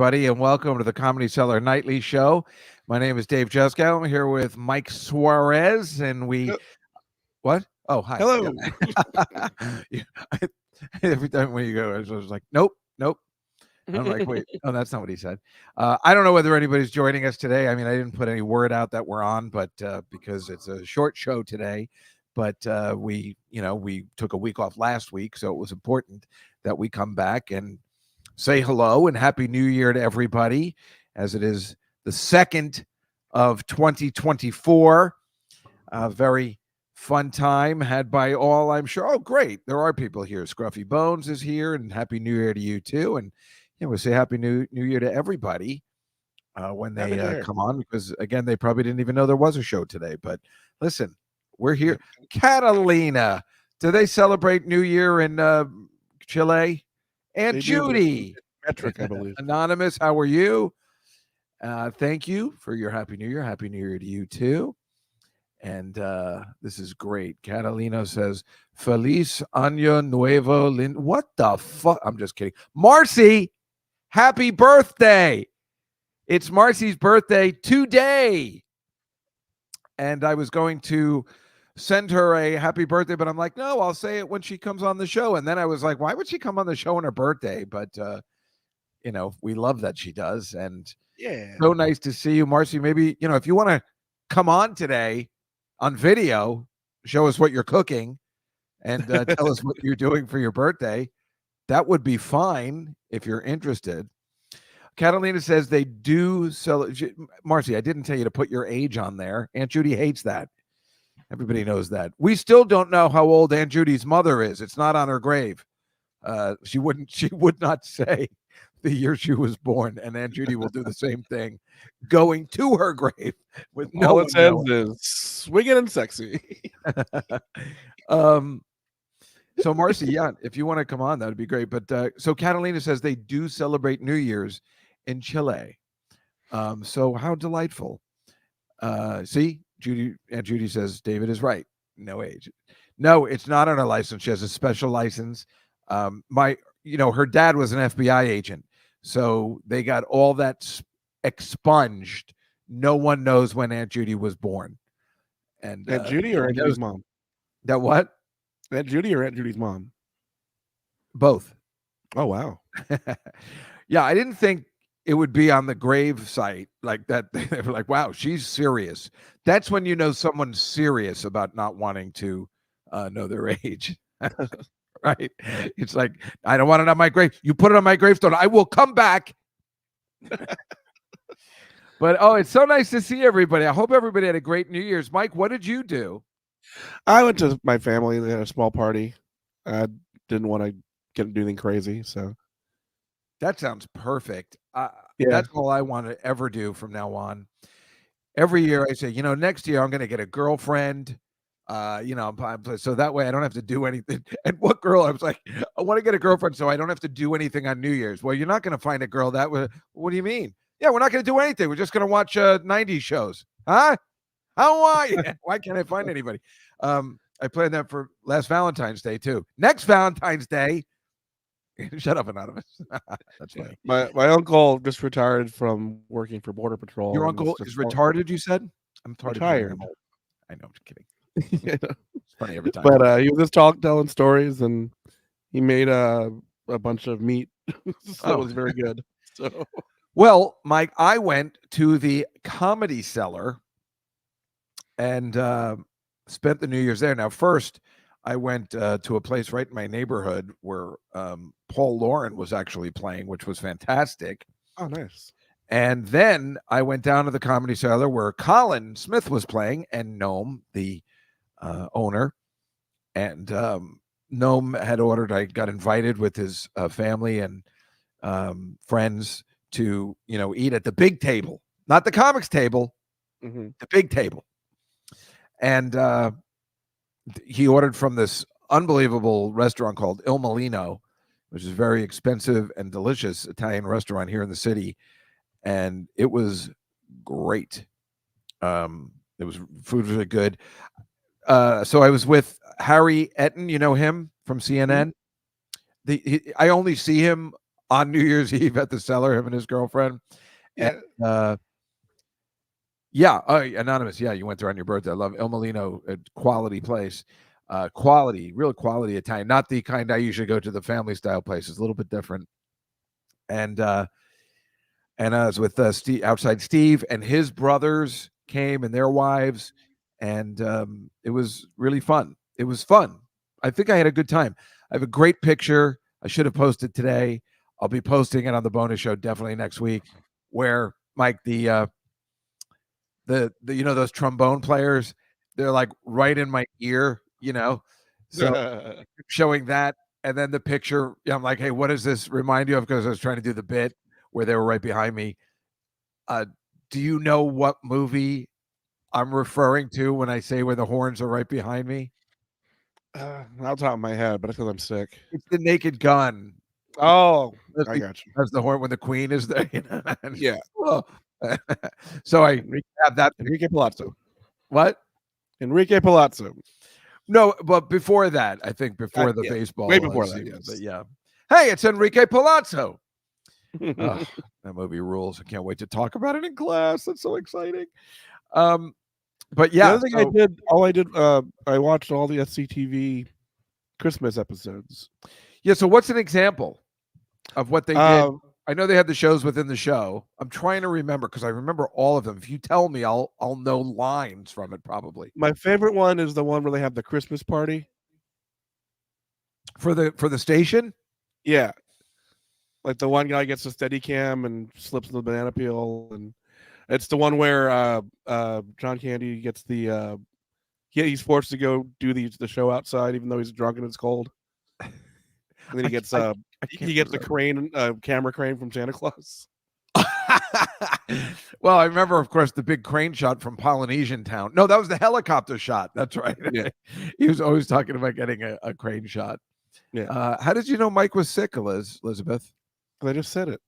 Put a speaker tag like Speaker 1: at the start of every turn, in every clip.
Speaker 1: everybody, and welcome to the Comedy Cellar Nightly Show. My name is Dave Juskow. I'm here with Mike Suarez, and we... What? Oh, hi.
Speaker 2: Hello.
Speaker 1: Yeah. Every time when you go, I was like, nope. I'm like, wait, oh, that's not what he said. I don't know whether anybody's joining us today. I mean, I didn't put any word out that we're on, but because it's a short show today, but we took a week off last week, so it was important that we come back and say hello and Happy New Year to everybody, as it is the 2nd of 2024. A very fun time had by all, I'm sure. Oh, great. There are people here. Scruffy Bones is here, and Happy New Year to you, too. And we'll say Happy New Year to everybody when they come on, because, again, they probably didn't even know there was a show today. But listen, we're here. Catalina, do they celebrate New Year in Chile? Aunt Judy,
Speaker 2: Metric, I believe.
Speaker 1: Anonymous, how are you? Thank you for your Happy New Year. Happy New Year to you, too. And this is great. Catalina says, Feliz Año Nuevo. What the fuck? I'm just kidding. Marcy, happy birthday. It's Marcy's birthday today. And I was going to send her a happy birthday, but I'm like, no, I'll say it when she comes on the show. And then I was like, why would she come on the show on her birthday? But, we love that she does. And
Speaker 2: yeah,
Speaker 1: so nice to see you, Marcy. Maybe, if you want to come on today on video, show us what you're cooking and tell us what you're doing for your birthday. That would be fine if you're interested. Catalina says they do sell. Marcy, I didn't tell you to put your age on there. Aunt Judy hates that. Everybody knows that. We still don't know how old Aunt Judy's mother is. It's not on her grave. She would not say the year she was born, and Aunt Judy will do the same thing, going to her grave with no.
Speaker 2: All it says is swinging and sexy.
Speaker 1: So Marcy, yeah, if you want to come on, that would be great. But so Catalina says they do celebrate New Year's in Chile. So how delightful. See, Aunt Judy says David is right. No age. No, it's not on her license. She has a special license. Her dad was an FBI agent, so they got all that expunged. No one knows when Aunt Judy was born. And
Speaker 2: Aunt Judy or Aunt Judy's mom?
Speaker 1: That what?
Speaker 2: Aunt Judy or Aunt Judy's mom?
Speaker 1: Both.
Speaker 2: Oh, wow.
Speaker 1: Yeah, I didn't think it would be on the grave site like that. They were like, wow, she's serious. That's when you know someone's serious about not wanting to know their age. Right? It's like, I don't want it on my grave. You put it on my gravestone. I will come back. But, it's so nice to see everybody. I hope everybody had a great New Year's. Mike, what did you do?
Speaker 2: I went to my family. They had a small party. I didn't want to do anything crazy, so.
Speaker 1: That sounds perfect.
Speaker 2: Yeah.
Speaker 1: That's all I want to ever do from now on. Every year I say, next year I'm going to get a girlfriend. So that way I don't have to do anything. And what girl? I was like, I want to get a girlfriend so I don't have to do anything on New Year's. Well, you're not going to find a girl that way. What do you mean? Yeah, we're not going to do anything. We're just going to watch 90s shows. Huh? How are you? Why can't I find anybody? I planned that for last Valentine's Day too. Next Valentine's Day. Shut up, Anonymous. That's funny.
Speaker 2: My uncle just retired from working for Border Patrol.
Speaker 1: Your uncle is retarded, you said? I'm
Speaker 2: retired.
Speaker 1: I know, I'm kidding. It's funny every time.
Speaker 2: But he was just telling stories, and he made a bunch of meat. So it was very good. So,
Speaker 1: well, Mike, I went to the Comedy Cellar and spent the New Year's there. Now, first, I went to a place right in my neighborhood where Paul Lauren was actually playing, which was fantastic.
Speaker 2: Oh, nice.
Speaker 1: And then I went down to the Comedy Cellar where Colin Smith was playing, and Noam, the owner, and Noam had ordered. I got invited with his family and friends to eat at the big table, not the comics table, the big table. And he ordered from this unbelievable restaurant called Il Molino, which is a very expensive and delicious Italian restaurant here in the city. And it was great. Food was really good. So I was with Harry Etten, you know him from CNN. I only see him on New Year's Eve at the Cellar, him and his girlfriend. And
Speaker 2: Yeah.
Speaker 1: yeah, anonymous. Yeah, you went there on your birthday. I love El Molino, a quality place. Quality, real quality Italian, not the kind I usually go to, the family style places, a little bit different. And I was with Steve, outside Steve, and his brothers came and their wives, and it was really fun. It was fun. I think I had a good time. I have a great picture. I should have posted today. I'll be posting it on the bonus show definitely next week. Where Mike, the you know those trombone players, they're like right in my ear, so showing that, and then the picture, I'm like, hey, what does this remind you of? Because I was trying to do the bit where they were right behind me. Do you know what movie I'm referring to when I say where the horns are right behind me?
Speaker 2: Not top of my head, but it's because I'm sick.
Speaker 1: It's The Naked Gun.
Speaker 2: Oh,
Speaker 1: That's
Speaker 2: I
Speaker 1: the,
Speaker 2: got you.
Speaker 1: that's the horn when the queen is there.
Speaker 2: Yeah.
Speaker 1: So I
Speaker 2: Enrique,
Speaker 1: have that.
Speaker 2: Enrique Palazzo.
Speaker 1: What?
Speaker 2: Enrique Palazzo.
Speaker 1: No, but before that, I think before the
Speaker 2: Yeah.
Speaker 1: baseball.
Speaker 2: Way before that,
Speaker 1: sequence,
Speaker 2: yes.
Speaker 1: yeah. Hey, it's Enrique Palazzo. Oh, that movie rules. I can't wait to talk about it in class. That's so exciting. But yeah,
Speaker 2: the other thing I watched all the SCTV Christmas episodes.
Speaker 1: Yeah, so what's an example of what they did? I know they had the shows within the show. I'm trying to remember because I remember all of them. If you tell me, I'll know lines from it probably.
Speaker 2: My favorite one is the one where they have the Christmas party
Speaker 1: for the station.
Speaker 2: Yeah, like the one guy gets a steady cam and slips in the banana peel, and it's the one where John Candy gets the he's forced to go do the show outside even though he's drunk and it's cold. And then he gets the crane camera crane from Santa Claus.
Speaker 1: Well, I remember, of course, the big crane shot from Polynesian Town. No, that was the helicopter shot. That's right.
Speaker 2: Yeah.
Speaker 1: He was always talking about getting a crane shot.
Speaker 2: Yeah.
Speaker 1: How did you know Mike was sick, Elizabeth?
Speaker 2: I just said it.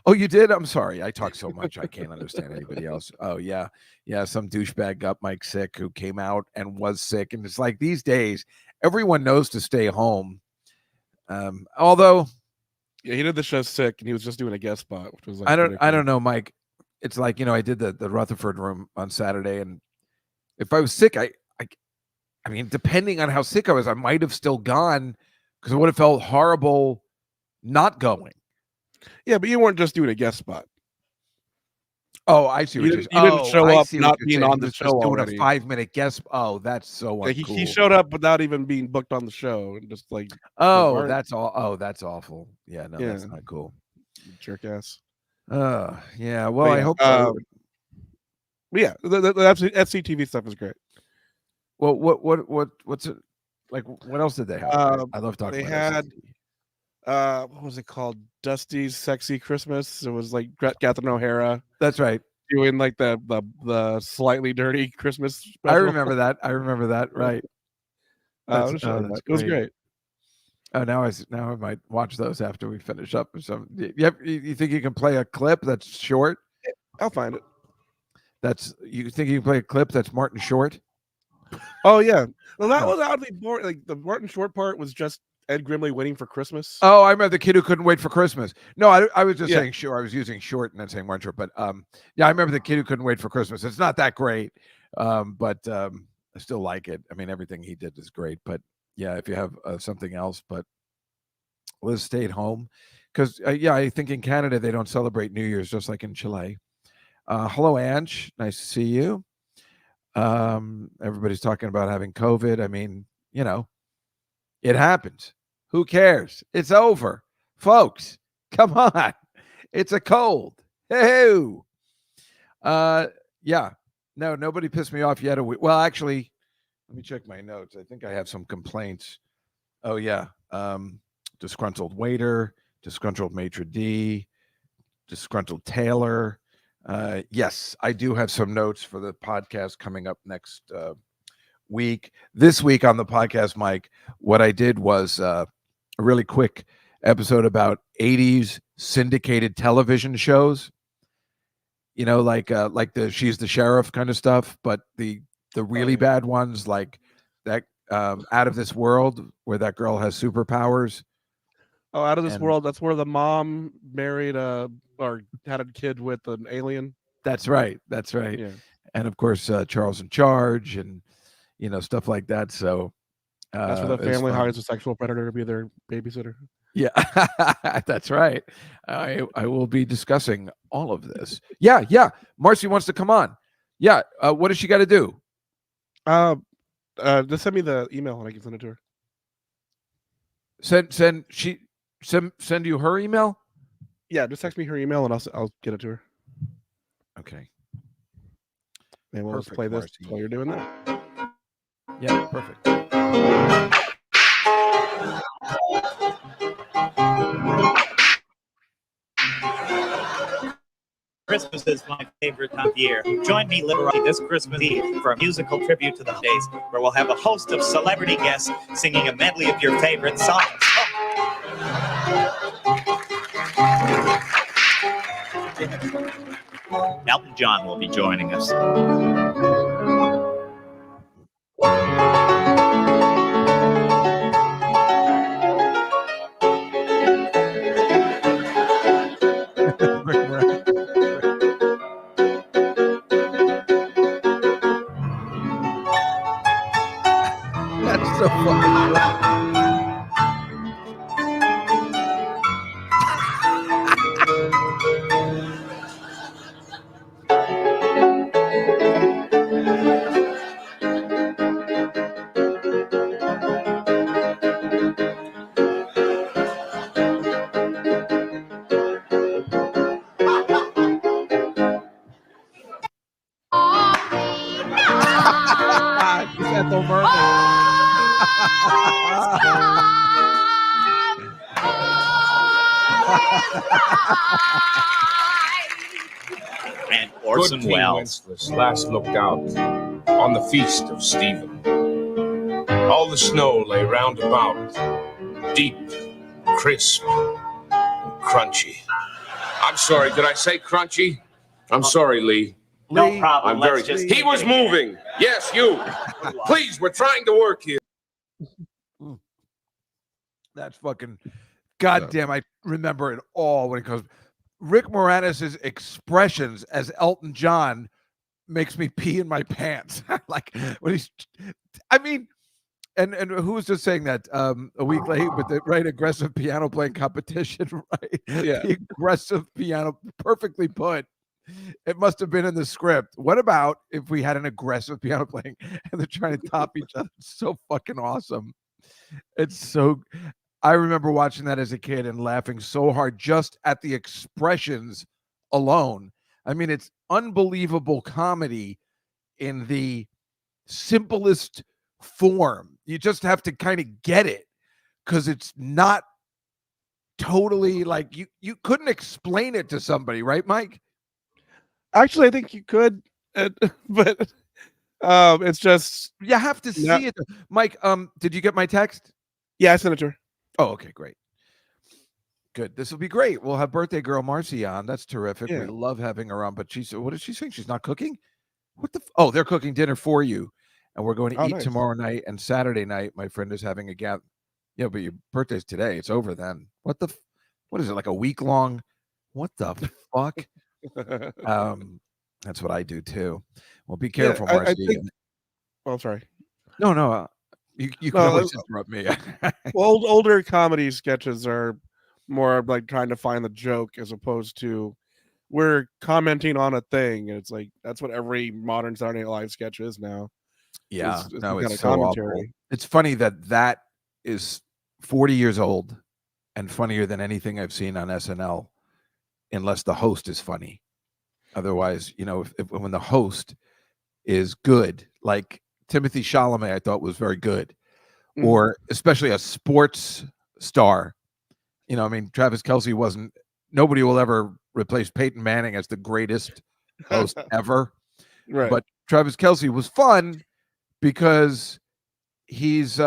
Speaker 1: Oh, you did? I'm sorry. I talk so much I can't understand anybody else. Oh, yeah. Yeah, some douchebag got Mike sick who came out and was sick. And it's like these days, everyone knows to stay home. Although...
Speaker 2: Yeah, he did the show sick, and he was just doing a guest spot, which was like
Speaker 1: I don't know, Mike. It's like, I did the Rutherford room on Saturday, and if I was sick, I mean, depending on how sick I was, I might have still gone because it would have felt horrible not going.
Speaker 2: Yeah, but you weren't just doing a guest spot.
Speaker 1: Oh, I see.
Speaker 2: You didn't show up not being on the show already.
Speaker 1: Doing a 5-minute guest. Oh, that's so uncool.
Speaker 2: He showed up without even being booked on the show, and just like,
Speaker 1: oh, that's all. Oh, that's awful. Yeah, no, that's not cool.
Speaker 2: Jerk ass.
Speaker 1: Yeah. Well, I hope.
Speaker 2: Yeah, the SCTV stuff is great.
Speaker 1: Well, what's it like? What else did they have? I love talking.
Speaker 2: They had. What was it called? Dusty's Sexy Christmas. It was like Catherine O'Hara.
Speaker 1: That's right.
Speaker 2: Doing like the slightly dirty Christmas special.
Speaker 1: I remember that. Right.
Speaker 2: It was great.
Speaker 1: Oh, now I might watch those after we finish up. You think you can play a clip that's short?
Speaker 2: I'll find it.
Speaker 1: You think you can play a clip that's Martin Short?
Speaker 2: Oh yeah. Well, that was oddly boring. Like the Martin Short part was just Ed Grimley waiting for Christmas.
Speaker 1: Oh, I remember the kid who couldn't wait for Christmas. No, I was just saying sure. I was using short and then saying Martin Short, but yeah, I remember the kid who couldn't wait for Christmas. It's not that great, but I still like it. I mean, everything he did is great, but yeah, if you have something else, but Liz stayed home because I think in Canada they don't celebrate New Year's just like in Chile. Hello, Ange. Nice to see you. Everybody's talking about having COVID. I mean, it happens. Who cares? It's over. Folks, come on. It's a cold. Hey. Yeah. No, nobody pissed me off yet. Well, actually, let me check my notes. I think I have some complaints. Oh, yeah. Disgruntled waiter, disgruntled maitre d', disgruntled tailor. Yes, I do have some notes for the podcast coming up next week. This week on the podcast, Mike, what I did was a really quick episode about 80s syndicated television shows. Like the She's the Sheriff kind of stuff, but the really bad ones like that Out of This World, where that girl has superpowers.
Speaker 2: Oh, Out of This
Speaker 1: And
Speaker 2: World. That's where the mom married or had a kid with an alien.
Speaker 1: that's right. That's right.
Speaker 2: Yeah,
Speaker 1: And of course, Charles in Charge, and stuff like that. So
Speaker 2: that's where the
Speaker 1: it's
Speaker 2: family
Speaker 1: fun.
Speaker 2: hires a sexual predator to be their babysitter.
Speaker 1: Yeah, that's right. I will be discussing all of this. Yeah, yeah. Marcy wants to come on. Yeah. What does she got to do?
Speaker 2: Just send me the email and I can send it to her.
Speaker 1: Send you her email.
Speaker 2: Yeah, just text me her email and I'll get it to her.
Speaker 1: Okay.
Speaker 2: And we'll just play this
Speaker 1: Marcy.
Speaker 2: while you're doing that.
Speaker 1: Yeah, perfect.
Speaker 3: Christmas is my favorite time of year. Join me literally this Christmas Eve for a musical tribute to the holidays, where we'll have a host of celebrity guests singing a medley of your favorite songs. Elton John will be joining us.
Speaker 1: That's so fucking good. She's Ethel Merman.
Speaker 3: And Orson
Speaker 4: Good King
Speaker 3: Welles.
Speaker 4: Wenceslas last looked out on the feast of Stephen. All the snow lay round about, deep, crisp, crunchy. I'm sorry, did I say crunchy? I'm sorry, Lee.
Speaker 3: No problem.
Speaker 4: I'm
Speaker 3: Let's
Speaker 4: very.
Speaker 3: just
Speaker 4: He was moving. Yes, you. Please, we're trying to work here.
Speaker 1: That's fucking goddamn. I remember it all when it comes. Rick Moranis' expressions as Elton John makes me pee in my pants. Like when he's, I mean, and who was just saying that a week late with the right aggressive piano playing competition, right?
Speaker 2: Yeah.
Speaker 1: The aggressive piano, perfectly put. It must have been in the script. What about if we had an aggressive piano playing and they're trying to top each other? It's so fucking awesome. It's so. I remember watching that as a kid and laughing so hard just at the expressions alone. I mean, it's unbelievable comedy in the simplest form. You just have to kind of get it because it's not totally like you couldn't explain it to somebody, right, Mike?
Speaker 2: Actually, I think you could, but it's just
Speaker 1: You have to see it. Mike, did you get my text?
Speaker 2: Yeah, I sent it to her.
Speaker 1: Oh, okay, great. Good. This will be great. We'll have birthday girl Marcy on. That's terrific.
Speaker 2: Yeah.
Speaker 1: We love having her on. But she's what is she saying? She's not cooking? What the oh, they're cooking dinner for you. And we're going to eat
Speaker 2: nice.
Speaker 1: tomorrow night, and Saturday night, my friend is having a gather. Yeah, but your birthday's today. It's over then. What is it, like a week long? What the fuck? That's what I do too. Well, be careful,
Speaker 2: I
Speaker 1: Marcy.
Speaker 2: think, oh, sorry.
Speaker 1: No. You can always interrupt me.
Speaker 2: Well, older comedy sketches are more like trying to find the joke as opposed to we're commenting on a thing, and it's like that's what every modern Saturday Night Live sketch is now.
Speaker 1: Yeah, no,
Speaker 2: it's
Speaker 1: it's so awful. It's funny that is 40 years old and funnier than anything I've seen on SNL, unless the host is funny. Otherwise, if when the host is good, like Timothy Chalamet, I thought was very good, or especially a sports star. I mean, Travis Kelce wasn't. Nobody will ever replace Peyton Manning as the greatest host ever.
Speaker 2: Right.
Speaker 1: But Travis Kelce was fun because he's he's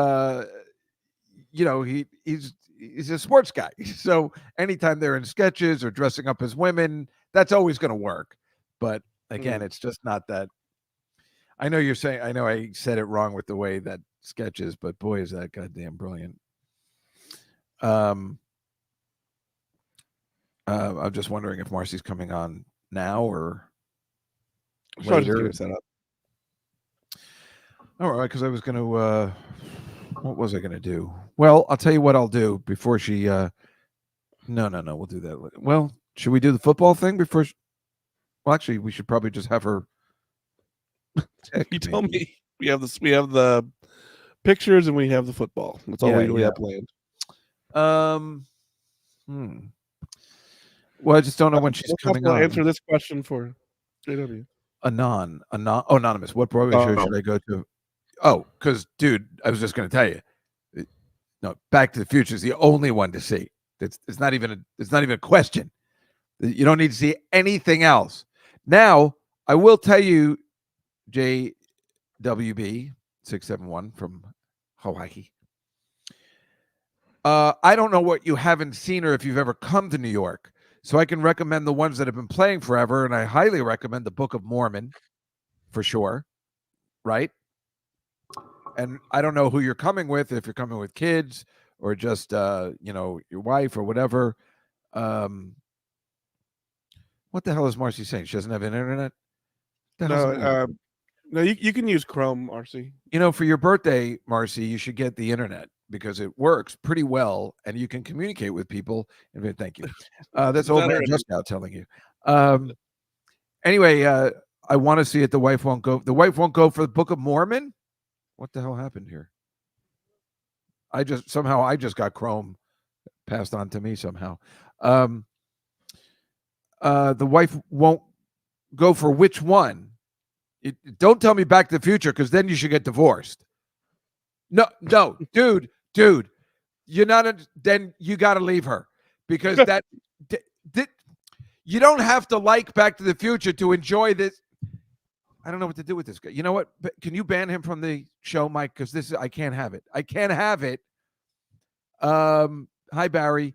Speaker 1: a sports guy. So anytime they're in sketches or dressing up as women, that's always going to work. But again, it's just not that. I know you're saying. I know I said it wrong with the way that sketch is, but boy, is that goddamn brilliant. I'm just wondering if Marcy's coming on now or
Speaker 2: So I was just
Speaker 1: later.
Speaker 2: getting set up.
Speaker 1: All right, because I was going to. What was I going to do? Well, I'll tell you what I'll do before she. No. We'll do that later. Well, should we do the football thing before? Well, actually, we should probably just have her.
Speaker 2: You tell me. We have this. We have the pictures and we have the football. That's all we have planned.
Speaker 1: Well, I just don't know when she's coming on.
Speaker 2: Answer this question for JW.
Speaker 1: Anonymous. What Broadway show should I go to? Oh, because, dude, I was just going to tell you. No, Back to the Future is the only one to see. It's not even a question. You don't need to see anything else. Now, I will tell you, JWB 671 from Hawaii. I don't know what you haven't seen or if you've ever come to New York. So I can recommend the ones that have been playing forever, and I highly recommend the Book of Mormon for sure, right? And I don't know who you're coming with, if you're coming with kids or just your wife or whatever. What the hell is Marcy saying? She doesn't have internet?
Speaker 2: No, you can use Chrome, Marcy.
Speaker 1: For your birthday, Marcy, you should get the internet because it works pretty well and you can communicate with people. Thank you. That's old man just now telling you. Anyway, I want to see it. The wife won't go. The wife won't go for the Book of Mormon. What the hell happened here? I just got Chrome passed on to me somehow. The wife won't go for which one? Don't tell me Back to the Future, because then you should get divorced. No, dude, you're not. Then you got to leave her because you don't have to like Back to the Future to enjoy this. I don't know what to do with this guy. You know what? Can you ban him from the show, Mike? Because I can't have it. I can't have it. Hi, Barry.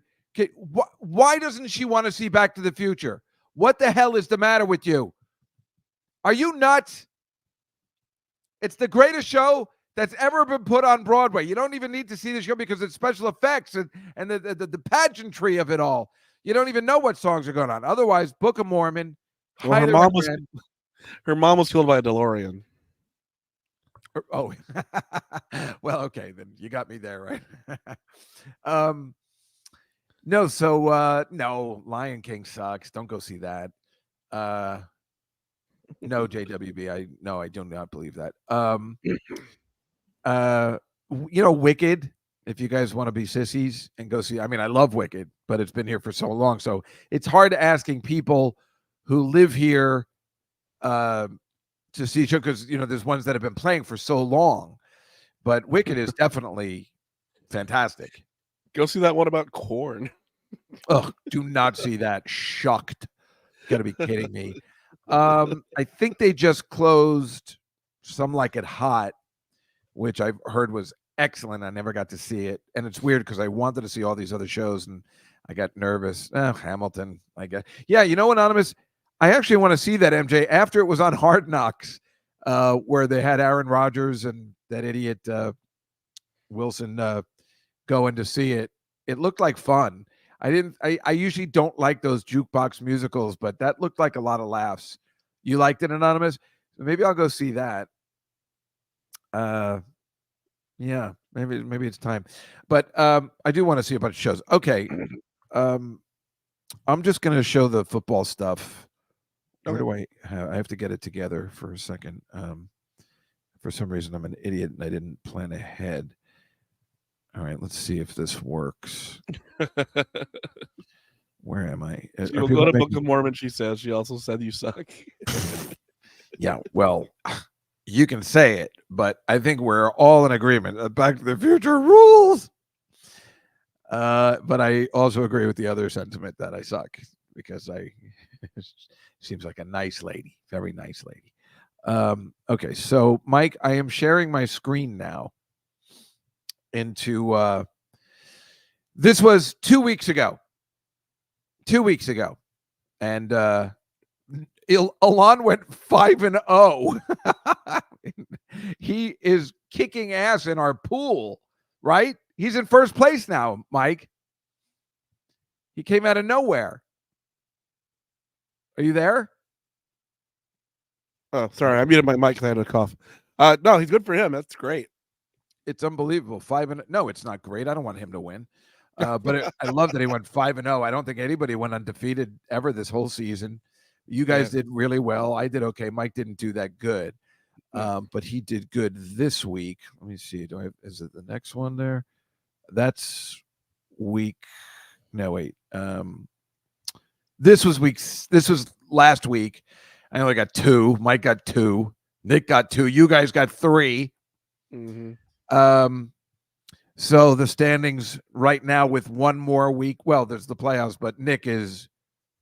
Speaker 1: Why doesn't she want to see Back to the Future? What the hell is the matter with you? Are you nuts? It's the greatest show that's ever been put on Broadway. You don't even need to see the show because it's special effects and the pageantry of it all. You don't even know what songs are going on. Otherwise, Book of Mormon.
Speaker 2: Well, her mom was killed by a DeLorean.
Speaker 1: Oh, well, okay, then you got me there, right? No, no, Lion King sucks. Don't go see that. No, JWB, I do not believe that. Wicked, if you guys want to be sissies and go see, I mean, I love Wicked, but it's been here for so long, so it's hard asking people who live here to see show because there's ones that have been playing for so long, but Wicked is definitely fantastic.
Speaker 2: Go see that one about corn.
Speaker 1: Oh, do not see that. Shucked. Gotta be kidding me. I think they just closed Some Like It Hot, which I've heard was excellent. I never got to see it, and it's weird because I wanted to see all these other shows and I got nervous. Hamilton, I guess. Yeah, Anonymous, I actually want to see that, MJ, after it was on Hard Knocks, where they had Aaron Rodgers and that idiot Wilson going to see it. It looked like fun. I usually don't like those jukebox musicals, but that looked like a lot of laughs. You liked it, Anonymous? Maybe I'll go see that. Yeah, maybe it's time. But I do want to see a bunch of shows. Okay. I'm just going to show the football stuff. Where do I have to get it together for a second? For some reason, I'm an idiot and I didn't plan ahead. All right, let's see if this works. Where am I?
Speaker 2: You'll go to Book of Mormon, she says. She also said you suck.
Speaker 1: Yeah, well, you can say it, but I think we're all in agreement. Back to the Future rules. But I also agree with the other sentiment that I suck because seems like a nice lady, very nice lady. Okay, so Mike, I am sharing my screen now into this was 2 weeks ago. 2 weeks ago. And Alon went 5-0. He is kicking ass in our pool, right? He's in first place now, Mike. He came out of nowhere. Are you there?
Speaker 2: Oh, sorry, I muted my mic because I had a cough. No, he's good for him. That's great.
Speaker 1: It's unbelievable. 5-0. No, it's not great. I don't want him to win. But I love that he went 5-0. I don't think anybody went undefeated ever this whole season. You guys did really well. I did okay. Mike didn't do that good, but he did good this week. Let me see. Is it the next one there? That's week. No, wait. This was last week. I only got 2. Mike got 2. Nick got 2. You guys got 3.
Speaker 2: Mm-hmm.
Speaker 1: So the standings right now with one more week. Well, there's the playoffs, but Nick is,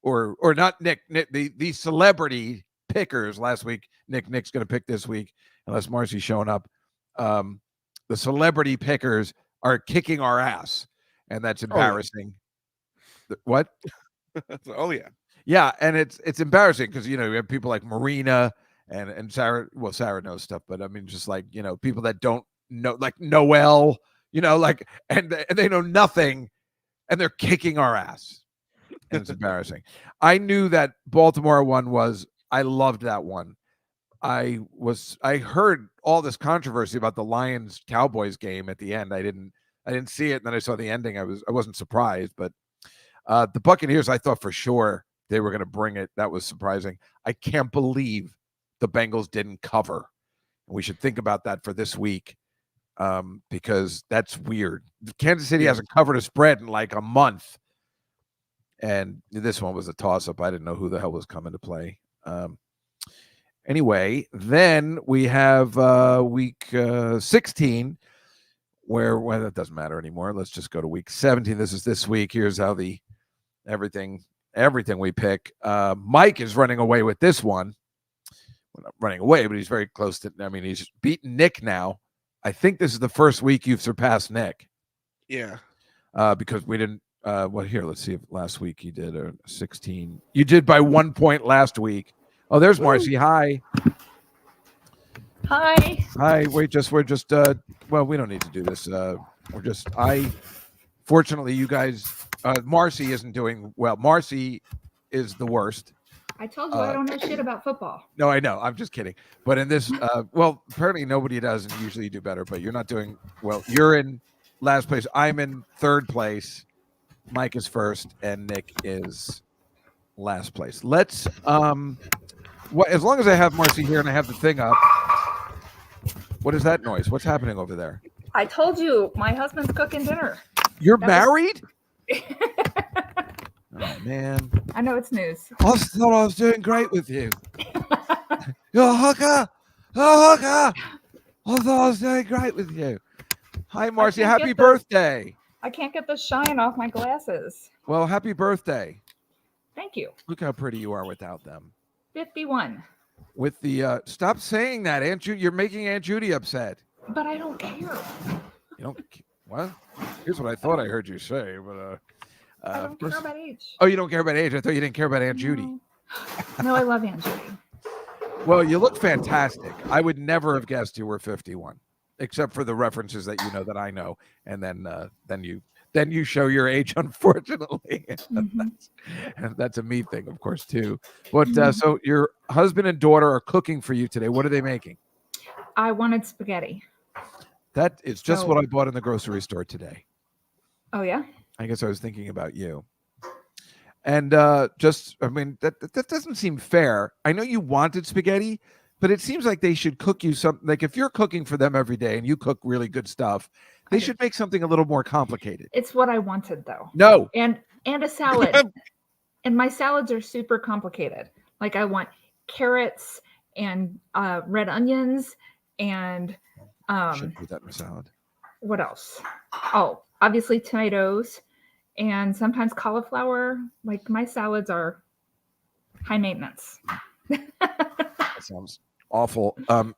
Speaker 1: or not Nick. The celebrity pickers last week. Nick's going to pick this week unless Marcy's showing up. The celebrity pickers are kicking our ass, and that's embarrassing. What?
Speaker 2: Oh yeah.
Speaker 1: Yeah, and it's embarrassing because you have people like Marina and Sarah. Well, Sarah knows stuff, but I mean, just like people that don't know, like Noel, like and they know nothing, and they're kicking our ass, and it's embarrassing. I knew that Baltimore one was. I loved that one. I heard all this controversy about the Lions Cowboys game at the end. I didn't see it, and then I saw the ending. I wasn't surprised, but the Buccaneers, I thought for sure they were going to bring it. That was surprising. I can't believe the Bengals didn't cover. We should think about that for this week because that's weird. Kansas City hasn't covered a spread in like a month. And this one was a toss-up. I didn't know who the hell was coming to play. Anyway, then we have week 16 where that doesn't matter anymore. Let's just go to week 17. This is this week. Here's how everything we pick. Mike is running away with this one. Well, not running away, but he's very close to. I mean, he's beaten Nick now. I think this is the first week you've surpassed Nick.
Speaker 2: Yeah.
Speaker 1: Because we didn't. Well, here, let's see if last week you did 16. You did by 1 point last week. Oh, there's Marcy. Hi.
Speaker 5: Hi.
Speaker 1: Hi. We're just. Well, we don't need to do this. Fortunately, you guys. Marcy isn't doing well. Marcy is the worst.
Speaker 5: I told you I don't know shit about football.
Speaker 1: No, I know. I'm just kidding. But in this, well, apparently nobody does, and usually you do better. But you're not doing well. You're in last place. I'm in third place. Mike is first, and Nick is last place. Let's. As long as I have Marcy here and I have the thing up. What is that noise? What's happening over there?
Speaker 5: I told you my husband's cooking dinner.
Speaker 1: You're married? Oh, man.
Speaker 5: I know it's news.
Speaker 1: I thought I was doing great with you. You're a hooker. You're a hooker. I thought I was doing great with you. Hi, Marcy. Happy birthday.
Speaker 5: I can't get the shine off my glasses.
Speaker 1: Well, happy birthday.
Speaker 5: Thank you.
Speaker 1: Look how pretty you are without them.
Speaker 5: 51.
Speaker 1: With the stop saying that, Aunt Judy. You're making Aunt Judy upset.
Speaker 5: But I don't care.
Speaker 1: You don't. Well, here's what I thought I heard you say, but
Speaker 5: I don't care about age.
Speaker 1: Oh, you don't care about age? I thought you didn't care about Aunt Judy.
Speaker 5: No, I love Aunt Judy.
Speaker 1: Well, you look fantastic. I would never have guessed you were 51, except for the references that you know that I know, and then you show your age, unfortunately. Mm-hmm. That's a me thing, of course, too. But so your husband and daughter are cooking for you today. What are they making?
Speaker 5: I wanted spaghetti.
Speaker 1: That is just what I bought in the grocery store today.
Speaker 5: Oh, yeah?
Speaker 1: I guess I was thinking about you. And that doesn't seem fair. I know you wanted spaghetti, but it seems like they should cook you something. Like if you're cooking for them every day and you cook really good stuff, they should make something a little more complicated.
Speaker 5: It's what I wanted, though.
Speaker 1: No.
Speaker 5: And a salad. And my salads are super complicated. Like I want carrots and red onions and
Speaker 1: should put that in a salad.
Speaker 5: What else? Oh, obviously tomatoes and sometimes cauliflower. Like my salads are high maintenance.
Speaker 1: That sounds awful.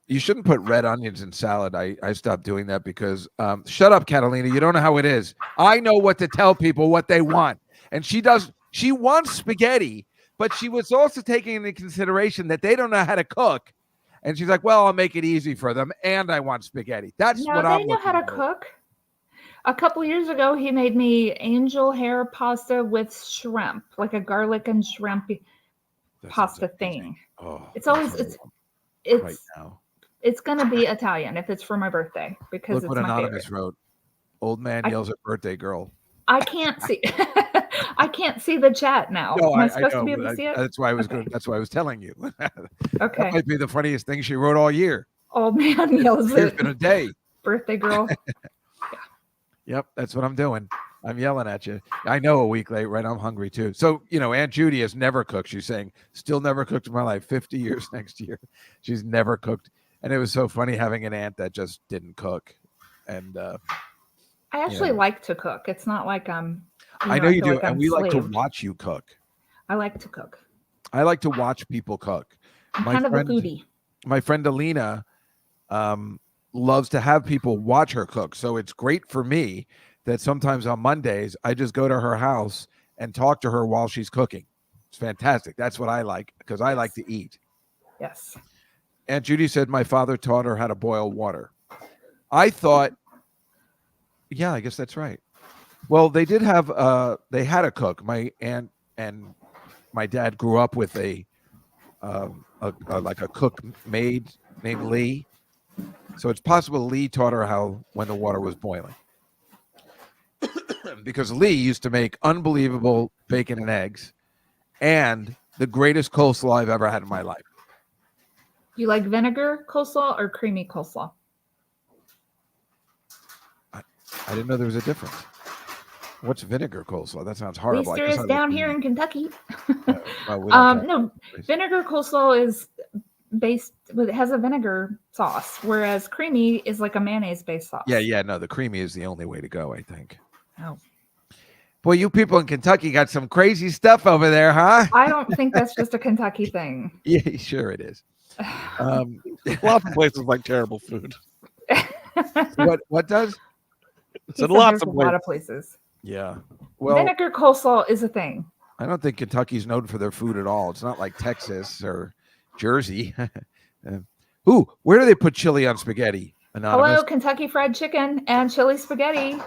Speaker 1: You shouldn't put red onions in salad. I stopped doing that because shut up, Catalina. You don't know how it is. I know what to tell people what they want. And she wants spaghetti, but she was also taking into consideration that they don't know how to cook. And she's like, well, I'll make it easy for them. And I want spaghetti. That's what I'm looking for.
Speaker 5: They know how to cook. A couple years ago, he made me angel hair pasta with shrimp, like a garlic and shrimp.
Speaker 1: That sounds
Speaker 5: pasta
Speaker 1: amazing.
Speaker 5: thing.
Speaker 1: Oh,
Speaker 5: It's
Speaker 1: that's
Speaker 5: always
Speaker 1: what I want
Speaker 5: it's
Speaker 1: right now.
Speaker 5: it's gonna be Italian if it's for my birthday because
Speaker 1: Look
Speaker 5: it's
Speaker 1: what
Speaker 5: my
Speaker 1: Anonymous
Speaker 5: favorite.
Speaker 1: wrote. Old man yells at birthday girl.
Speaker 5: I can't see. I can't see the chat now.
Speaker 1: No,
Speaker 5: Am I
Speaker 1: I
Speaker 5: supposed to
Speaker 1: know,
Speaker 5: be able
Speaker 1: but
Speaker 5: to see it?
Speaker 1: that's why I was
Speaker 5: Okay.
Speaker 1: going. That's why I was telling you. That
Speaker 5: Okay.
Speaker 1: might be the funniest thing she wrote all year.
Speaker 5: Old man yells
Speaker 1: It's
Speaker 5: at
Speaker 1: been a day.
Speaker 5: birthday girl.
Speaker 1: Yep, that's what I'm doing. I'm yelling at you. I know a week late, right? I'm hungry too. So, Aunt Judy has never cooked. She's saying, still never cooked in my life. 50 years next year. She's never cooked. And it was so funny having an aunt that just didn't cook. And
Speaker 5: I actually like to cook. It's not like
Speaker 1: I know you
Speaker 5: feel
Speaker 1: do.
Speaker 5: like
Speaker 1: And
Speaker 5: I'm
Speaker 1: we like to
Speaker 5: enslaved.
Speaker 1: watch you cook.
Speaker 5: I like to cook.
Speaker 1: I like to watch people cook.
Speaker 5: I'm kind of a foodie.
Speaker 1: My friend Alina loves to have people watch her cook. So it's great for me that sometimes on Mondays, I just go to her house and talk to her while she's cooking. It's fantastic. That's what I like because I like to eat.
Speaker 5: Yes.
Speaker 1: Aunt Judy said my father taught her how to boil water. I thought, yeah, I guess that's right. Well, they did have, they had a cook. My aunt and my dad grew up with a cook maid named Lee. So it's possible Lee taught her how when the water was boiling. Because Lee used to make unbelievable bacon and eggs and the greatest coleslaw I've ever had in my life.
Speaker 5: Do you like vinegar coleslaw or creamy coleslaw?
Speaker 1: I didn't know there was a difference. What's vinegar coleslaw? That sounds horrible.
Speaker 5: Least there is down here in Kentucky.
Speaker 1: No,
Speaker 5: vinegar coleslaw is it has a vinegar sauce, whereas creamy is like a mayonnaise based sauce.
Speaker 1: Yeah. No, the creamy is the only way to go, I think.
Speaker 5: Oh.
Speaker 1: Boy, you people in Kentucky got some crazy stuff over there, huh?
Speaker 5: I don't think that's just a Kentucky thing.
Speaker 1: Yeah, sure it is.
Speaker 2: Lots of places like terrible food.
Speaker 1: What does?
Speaker 2: So
Speaker 5: He said
Speaker 2: lots
Speaker 5: there's
Speaker 2: of
Speaker 5: a lot of places.
Speaker 1: Yeah. Well,
Speaker 5: vinegar coleslaw is a thing.
Speaker 1: I don't think Kentucky's known for their food at all. It's not like Texas or Jersey. Ooh, where do they put chili on spaghetti? Anonymous?
Speaker 5: Hello, Kentucky Fried Chicken and chili spaghetti.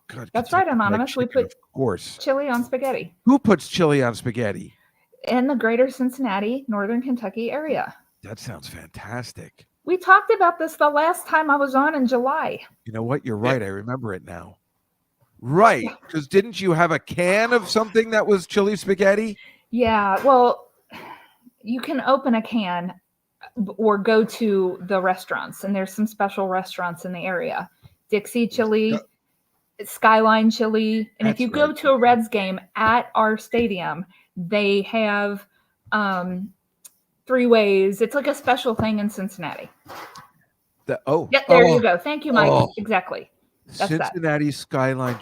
Speaker 1: God,
Speaker 5: That's
Speaker 1: Kentucky
Speaker 5: right, Anonymous.
Speaker 1: Fried
Speaker 5: We
Speaker 1: Chicken,
Speaker 5: put
Speaker 1: of course.
Speaker 5: chili on spaghetti.
Speaker 1: Who puts chili on spaghetti?
Speaker 5: In the greater Cincinnati, northern Kentucky area.
Speaker 1: That sounds fantastic.
Speaker 5: We talked about this the last time I was on in July.
Speaker 1: You know what? You're right. I remember it now. Right. Because didn't you have a can of something that was chili spaghetti?
Speaker 5: Yeah, well, you can open a can or go to the restaurants, and there's some special restaurants in the area. Dixie Chili, Skyline Chili. And if you go to a Reds game at our stadium, they have 3 ways. It's like a special thing in Cincinnati. Yeah, there you go. Thank you, Mike. Exactly. That's
Speaker 1: Cincinnati Skyline.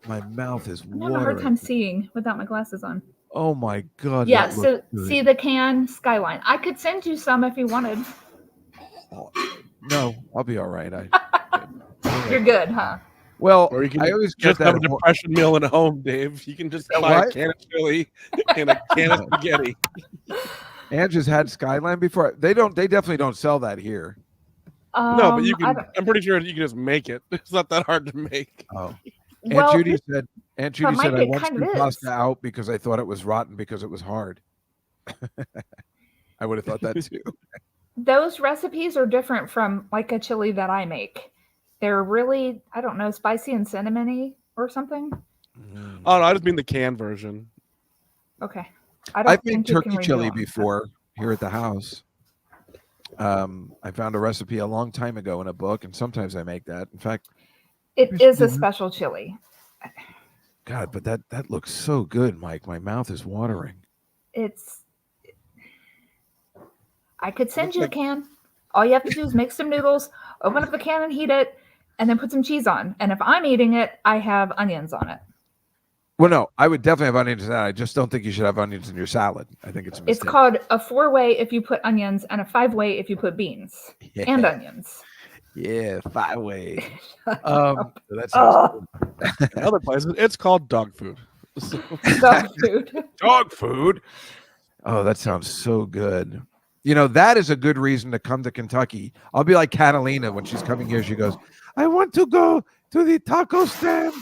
Speaker 1: My mouth is
Speaker 5: I'm having a hard time seeing without my glasses on.
Speaker 1: Oh my God.
Speaker 5: Yeah, so see the can Skyline. I could send you some if you wanted.
Speaker 1: No, I'll be all right.
Speaker 5: You're good, huh?
Speaker 1: Well,
Speaker 2: or you can
Speaker 1: I always
Speaker 2: just
Speaker 1: get
Speaker 2: have a
Speaker 1: that
Speaker 2: depression meal at home, Dave. You can just buy a can of chili and a can of spaghetti.
Speaker 1: Andrew's had Skyline before. They definitely don't sell that here.
Speaker 2: No, but you can. I'm pretty sure you can just make it. It's not that hard to make.
Speaker 1: Oh,
Speaker 5: Well,
Speaker 1: Aunt Judy said I once
Speaker 5: kind of
Speaker 1: threw
Speaker 5: is.
Speaker 1: pasta out because I thought it was rotten because it was hard. I would have thought that too.
Speaker 5: Those recipes are different from like a chili that I make. They're really, I don't know, spicy and cinnamony or something.
Speaker 2: Oh no, I just mean the canned version.
Speaker 5: Okay.
Speaker 1: I've made turkey chili before here at the house. I found a recipe a long time ago in a book, and sometimes I make that. In fact,
Speaker 5: it is a special chili.
Speaker 1: God, but that looks so good, Mike. My mouth is watering.
Speaker 5: I could send you a can. All you have to do is make some noodles, open up the can and heat it, and then put some cheese on. And if I'm eating it, I have onions on it.
Speaker 1: Well, no, I would definitely have onions in that. I just don't think you should have onions in your salad. I think it's a mistake.
Speaker 5: It's called a 4-way if you put onions and a 5-way if you put beans and onions.
Speaker 1: Yeah, 5-way. That's
Speaker 2: in other places, it's called dog food.
Speaker 5: Dog food.
Speaker 1: Dog food. Oh, that sounds so good. You know, that is a good reason to come to Kentucky. I'll be like Catalina when she's coming here. She goes, I want to go to the taco stand.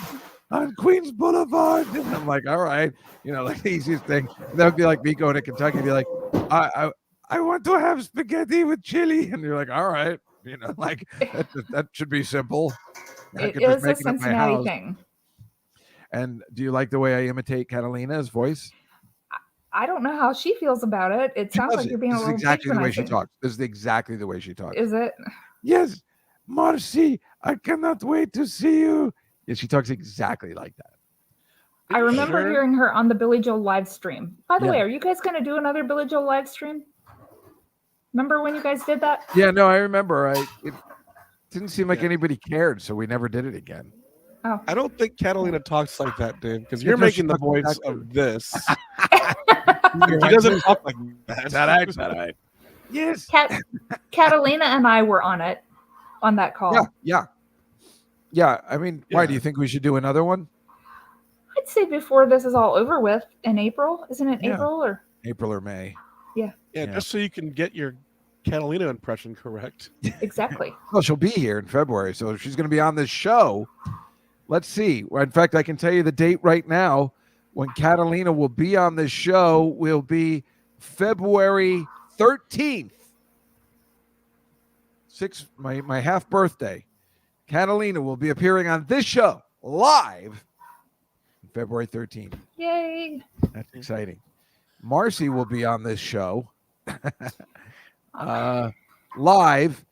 Speaker 1: on Queens Boulevard. And I'm like, all right, like the easiest thing. That would be like me going to Kentucky, be like, I want to have spaghetti with chili, and you're like, all right, like that should be simple. I
Speaker 5: It
Speaker 1: could just
Speaker 5: is a
Speaker 1: make it at my
Speaker 5: Cincinnati
Speaker 1: house.
Speaker 5: thing.
Speaker 1: And do you like the way I imitate Catalina's voice?
Speaker 5: I don't know how she feels about it. It sounds like you're being a
Speaker 1: This is
Speaker 5: little
Speaker 1: exactly the way she
Speaker 5: patronizing.
Speaker 1: talks. This is exactly the way she talks.
Speaker 5: Is it?
Speaker 1: Yes, Marcy, I cannot wait to see you. Yeah, she talks exactly like that.
Speaker 5: I remember
Speaker 2: Sure.
Speaker 5: hearing her on the Billy Joel live stream. By the
Speaker 1: Yeah.
Speaker 5: way, are you guys going to do another Billy Joel live stream? Remember when you guys did that?
Speaker 1: Yeah, no, I remember. It didn't seem like
Speaker 2: Yeah.
Speaker 1: anybody cared, so we never did it again.
Speaker 5: Oh,
Speaker 2: I don't think Catalina talks like that, Dave, because
Speaker 1: Yeah,
Speaker 2: you're
Speaker 1: no, she
Speaker 2: making the
Speaker 1: talks
Speaker 2: voice
Speaker 1: exactly.
Speaker 2: of this.
Speaker 1: You're
Speaker 2: He
Speaker 1: like,
Speaker 2: doesn't talk like that.
Speaker 1: that I. Yes.
Speaker 5: Catalina and I were on that call.
Speaker 1: Yeah. I mean, why do
Speaker 2: Yeah.
Speaker 1: you think we should do another one?
Speaker 5: I'd say before this is all over with in April. Isn't it
Speaker 1: Yeah.
Speaker 5: April or?
Speaker 1: April or May.
Speaker 2: Yeah,
Speaker 1: Yeah.
Speaker 2: just so you can get your Catalina impression correct.
Speaker 5: Exactly.
Speaker 1: Well, she'll be here in February, so she's going to be on this show. Let's see. Well, in fact, I can tell you the date right now when Catalina will be on this show will be February 13th. My half birthday. Catalina will be appearing on this show live February 13th.
Speaker 5: Yay.
Speaker 1: That's exciting. Marcy will be on this show live.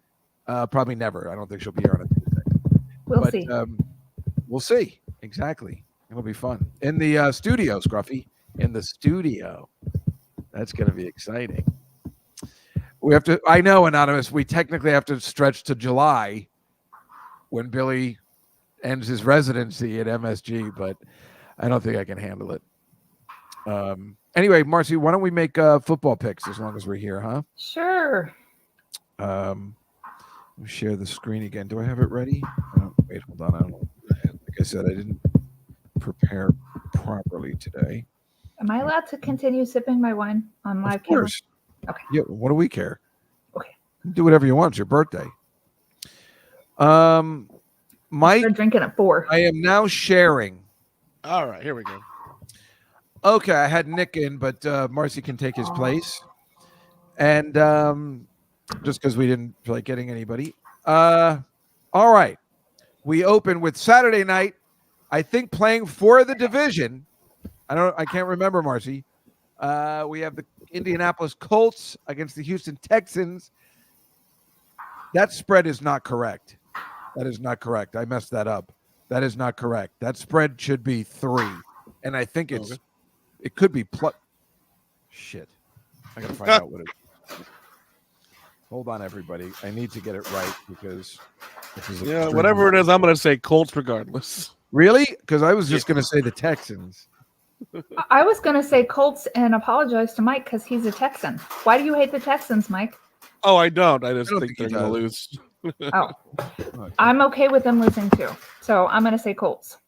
Speaker 1: Probably never. I don't think she'll be here on a Tuesday.
Speaker 5: We'll see.
Speaker 1: We'll see. Exactly. It'll be fun. In the studio, Scruffy. In the studio. That's going to be exciting. We have to, I know, Anonymous, we technically have to stretch to July when Billy ends his residency at MSG, but I don't think I can handle it. Anyway, Marcy, why don't we make football picks as long as we're here, huh?
Speaker 5: Sure.
Speaker 1: Let me share the screen again. Do I have it ready? Oh, wait, hold on. I don't know. Like I said, I didn't prepare properly today.
Speaker 5: Am I allowed to continue sipping my wine on live
Speaker 1: Of
Speaker 5: camera?
Speaker 1: course.
Speaker 5: Okay.
Speaker 1: Yeah, what do we care?
Speaker 5: Okay.
Speaker 1: Do whatever you want. It's your birthday. Mike,
Speaker 5: They're drinking at 4.
Speaker 1: I am now sharing.
Speaker 2: All right, here we go.
Speaker 1: Okay, I had Nick in, but Marcy can take his place. And just because we didn't feel like getting anybody. All right. We open with Saturday night, I think playing for the division. I can't remember, Marcy. We have the Indianapolis Colts against the Houston Texans. That spread is not correct. That is not correct. I messed that up. That is not correct. That spread should be 3. And I think it could be plus. Shit. I got to find out what it is. Hold on, everybody. I need to get it right because this is
Speaker 2: Whatever it is, I'm going to say Colts regardless.
Speaker 1: Really? Because I was just going to say the Texans.
Speaker 5: I was going to say Colts and apologize to Mike because he's a Texan. Why do you hate the Texans, Mike?
Speaker 2: Oh, I don't. I just
Speaker 1: I don't
Speaker 2: think
Speaker 1: think
Speaker 2: they're
Speaker 1: he
Speaker 2: going to
Speaker 1: does.
Speaker 2: lose.
Speaker 5: Oh,
Speaker 1: Okay.
Speaker 5: I'm okay with them losing too. So I'm going to say Colts.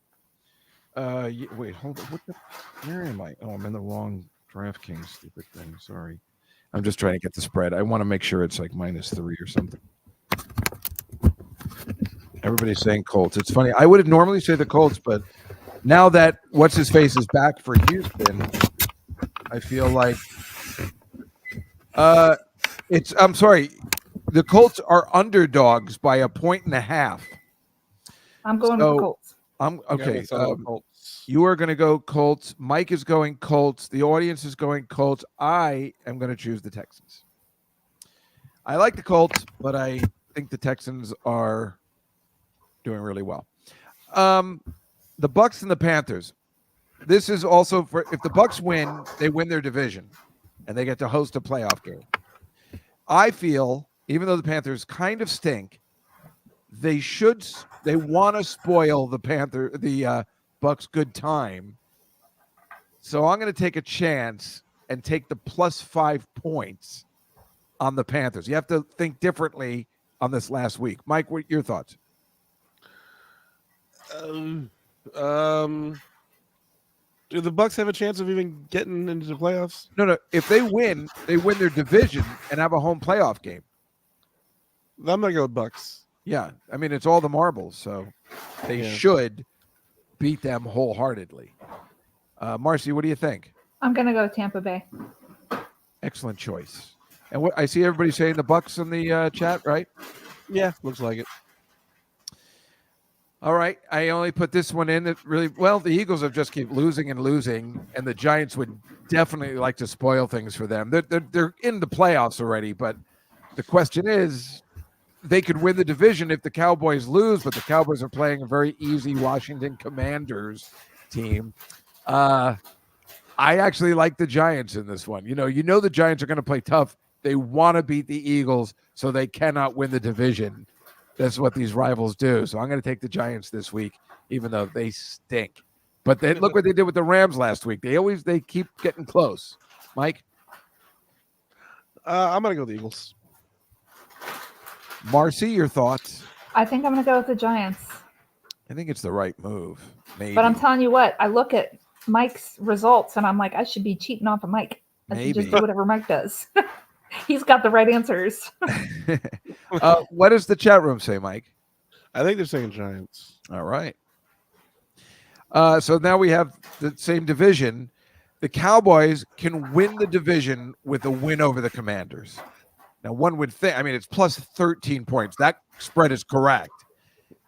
Speaker 1: Wait, hold on. Where am I? Oh, I'm in the wrong DraftKings stupid thing. Sorry. I'm just trying to get the spread. I want to make sure it's like -3 or something. Everybody's saying Colts. It's funny. I would normally say the Colts, but now that what's his face is back for Houston, I feel like I'm sorry. The Colts are underdogs by 1.5 points.
Speaker 5: I'm going with the Colts.
Speaker 1: I'm okay.
Speaker 2: Colts.
Speaker 1: You are going to go Colts. Mike is going Colts. The audience is going Colts. I am going to choose the Texans. I like the Colts, but I think the Texans are doing really well. The Bucks and the Panthers. This is also for if the Bucks win, they win their division, and they get to host a playoff game. I feel, even though the Panthers kind of stink, they want to spoil the Bucks good time. So I'm going to take a chance and take the +5 points on the Panthers. You have to think differently on this last week. Mike, what are your thoughts?
Speaker 2: Do the Bucks have a chance of even getting into the playoffs?
Speaker 1: No. If they win their division and have a home playoff game.
Speaker 2: I'm gonna go with Bucks.
Speaker 1: Yeah, I mean it's all the marbles, so they
Speaker 2: Yeah.
Speaker 1: should beat them wholeheartedly. Marcy, what do you think?
Speaker 5: I'm gonna go with Tampa Bay.
Speaker 1: Excellent choice. And what I see everybody saying the Bucks in the chat, right?
Speaker 2: Yeah, looks like it.
Speaker 1: All right. I only put this one in that really well. The Eagles have just keep losing and losing, and the Giants would definitely like to spoil things for them. They're in the playoffs already, but the question is, they could win the division if the Cowboys lose, but the Cowboys are playing a very easy Washington Commanders team. I actually like the Giants in this one. You know the Giants are going to play tough. They want to beat the Eagles, so they cannot win the division. That's what these rivals do. So I'm going to take the Giants this week, even though they stink. But look what they did with the Rams last week. They keep getting close. Mike?
Speaker 2: I'm going to go with the Eagles.
Speaker 1: Marcy, your thoughts?
Speaker 5: I think I'm gonna go with the Giants.
Speaker 1: I think it's the right move. Maybe.
Speaker 5: But I'm telling you what, I look at Mike's results and I'm like, I should be cheating off of Mike. I should just do whatever Mike does. He's got the right answers.
Speaker 1: What does the chat room say, Mike?
Speaker 2: I think they're saying Giants.
Speaker 1: All right. So now we have the same division. The Cowboys can win the division with a win over the Commanders. Now, one would think, it's plus 13 points. That spread is correct.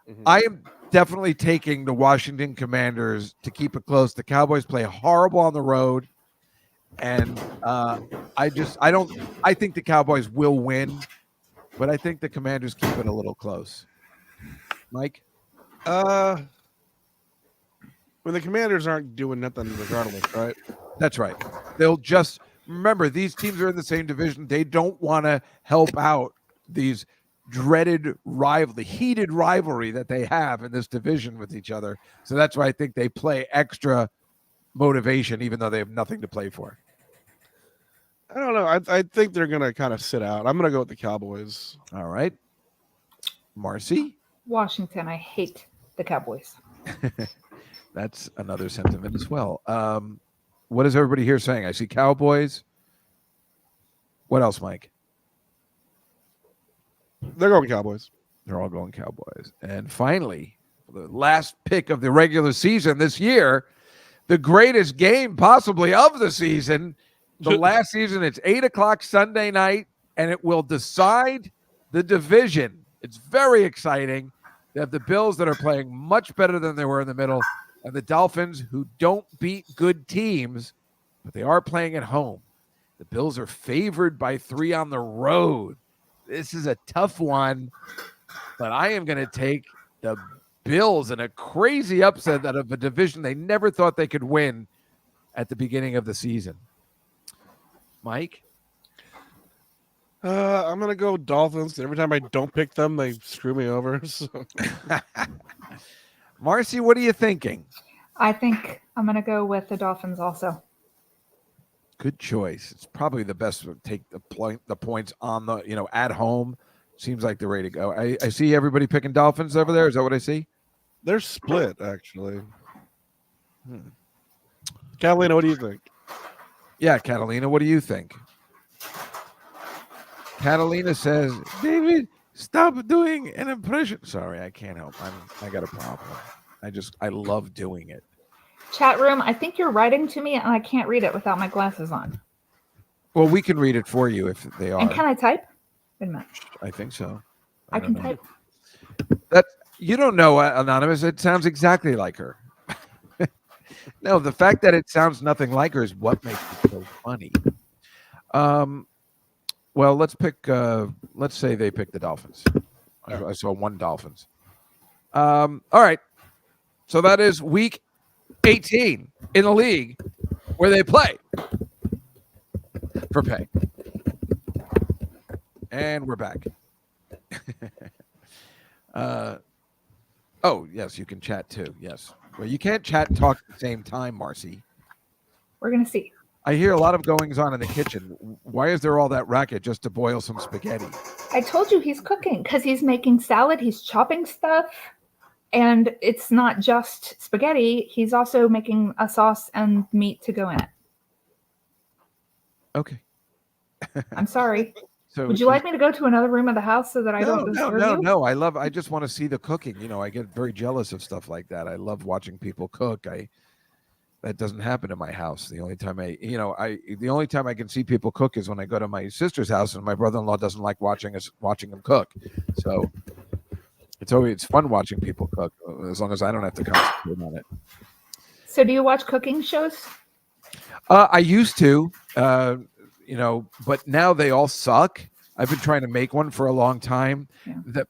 Speaker 1: Mm-hmm. I am definitely taking the Washington Commanders to keep it close. The Cowboys play horrible on the road. And I think the Cowboys will win, but I think the Commanders keep it a little close. Mike?
Speaker 2: Well, the Commanders aren't doing nothing regardless, right?
Speaker 1: That's right. They'll just remember these teams are in the same division. They don't want to help out these dreaded the heated rivalry that they have in this division with each other. So that's why I think they play extra motivation, even though they have nothing to play for.
Speaker 2: I don't know. I think they're going to kind of sit out. I'm going to go with the Cowboys.
Speaker 1: All right. Marcy?
Speaker 5: Washington. I hate the Cowboys.
Speaker 1: That's another sentiment as well. What is everybody here saying? I see Cowboys. What else, Mike?
Speaker 2: They're going Cowboys.
Speaker 1: They're all going Cowboys. And finally, the last pick of the regular season this year, the greatest game possibly of the season. The last season, it's 8:00 Sunday night, and it will decide the division. It's very exciting. They have the Bills that are playing much better than they were in the middle, and the Dolphins, who don't beat good teams, but they are playing at home. The Bills are favored by 3 on the road. This is a tough one, but I am going to take the Bills in a crazy upset out of a division they never thought they could win at the beginning of the season. Mike?
Speaker 2: I'm going to go Dolphins. Every time I don't pick them, they screw me over. So.
Speaker 1: Marcy, what are you thinking?
Speaker 5: I think I'm going to go with the Dolphins also.
Speaker 1: Good choice. It's probably the best to take the points on the, at home. Seems like the way to go. I see everybody picking Dolphins over there. Is that what I see?
Speaker 2: They're split, actually. Catalina, what do you think?
Speaker 1: Yeah, Catalina, what do you think? Catalina says, David, stop doing an impression. Sorry, I can't help. I got a problem. I love doing it.
Speaker 5: Chat room, I think you're writing to me and I can't read it without my glasses on.
Speaker 1: Well, we can read it for you if they are.
Speaker 5: And can I type? Wait a minute.
Speaker 1: I think so.
Speaker 5: I can type.
Speaker 1: You don't know, Anonymous. It sounds exactly like her. No, the fact that it sounds nothing like her is what makes it so funny. Well, let's pick. Let's say they pick the Dolphins. I saw 1 Dolphins. All right. So that is week 18 in the league where they play for pay. And we're back. Oh, yes, you can chat too. Yes. Well, you can't chat and talk at the same time, Marcy.
Speaker 5: We're going to see.
Speaker 1: I hear a lot of goings on in the kitchen. Why is there all that racket just to boil some spaghetti?
Speaker 5: I told you he's cooking because he's making salad. He's chopping stuff. And it's not just spaghetti. He's also making a sauce and meat to go in it.
Speaker 1: Okay.
Speaker 5: I'm sorry.
Speaker 1: So
Speaker 5: Would you like me to go to another room of the house so that I don't disturb you?
Speaker 1: No. I just want to see the cooking. You know, I get very jealous of stuff like that. I love watching people cook. That doesn't happen in my house. The only time I can see people cook is when I go to my sister's house, and my brother-in-law doesn't like watching them cook. So it's fun watching people cook as long as I don't have to concentrate on it.
Speaker 5: So do you watch cooking shows?
Speaker 1: I used to, but now they all suck. I've been trying to make one for a long time.
Speaker 5: Yeah.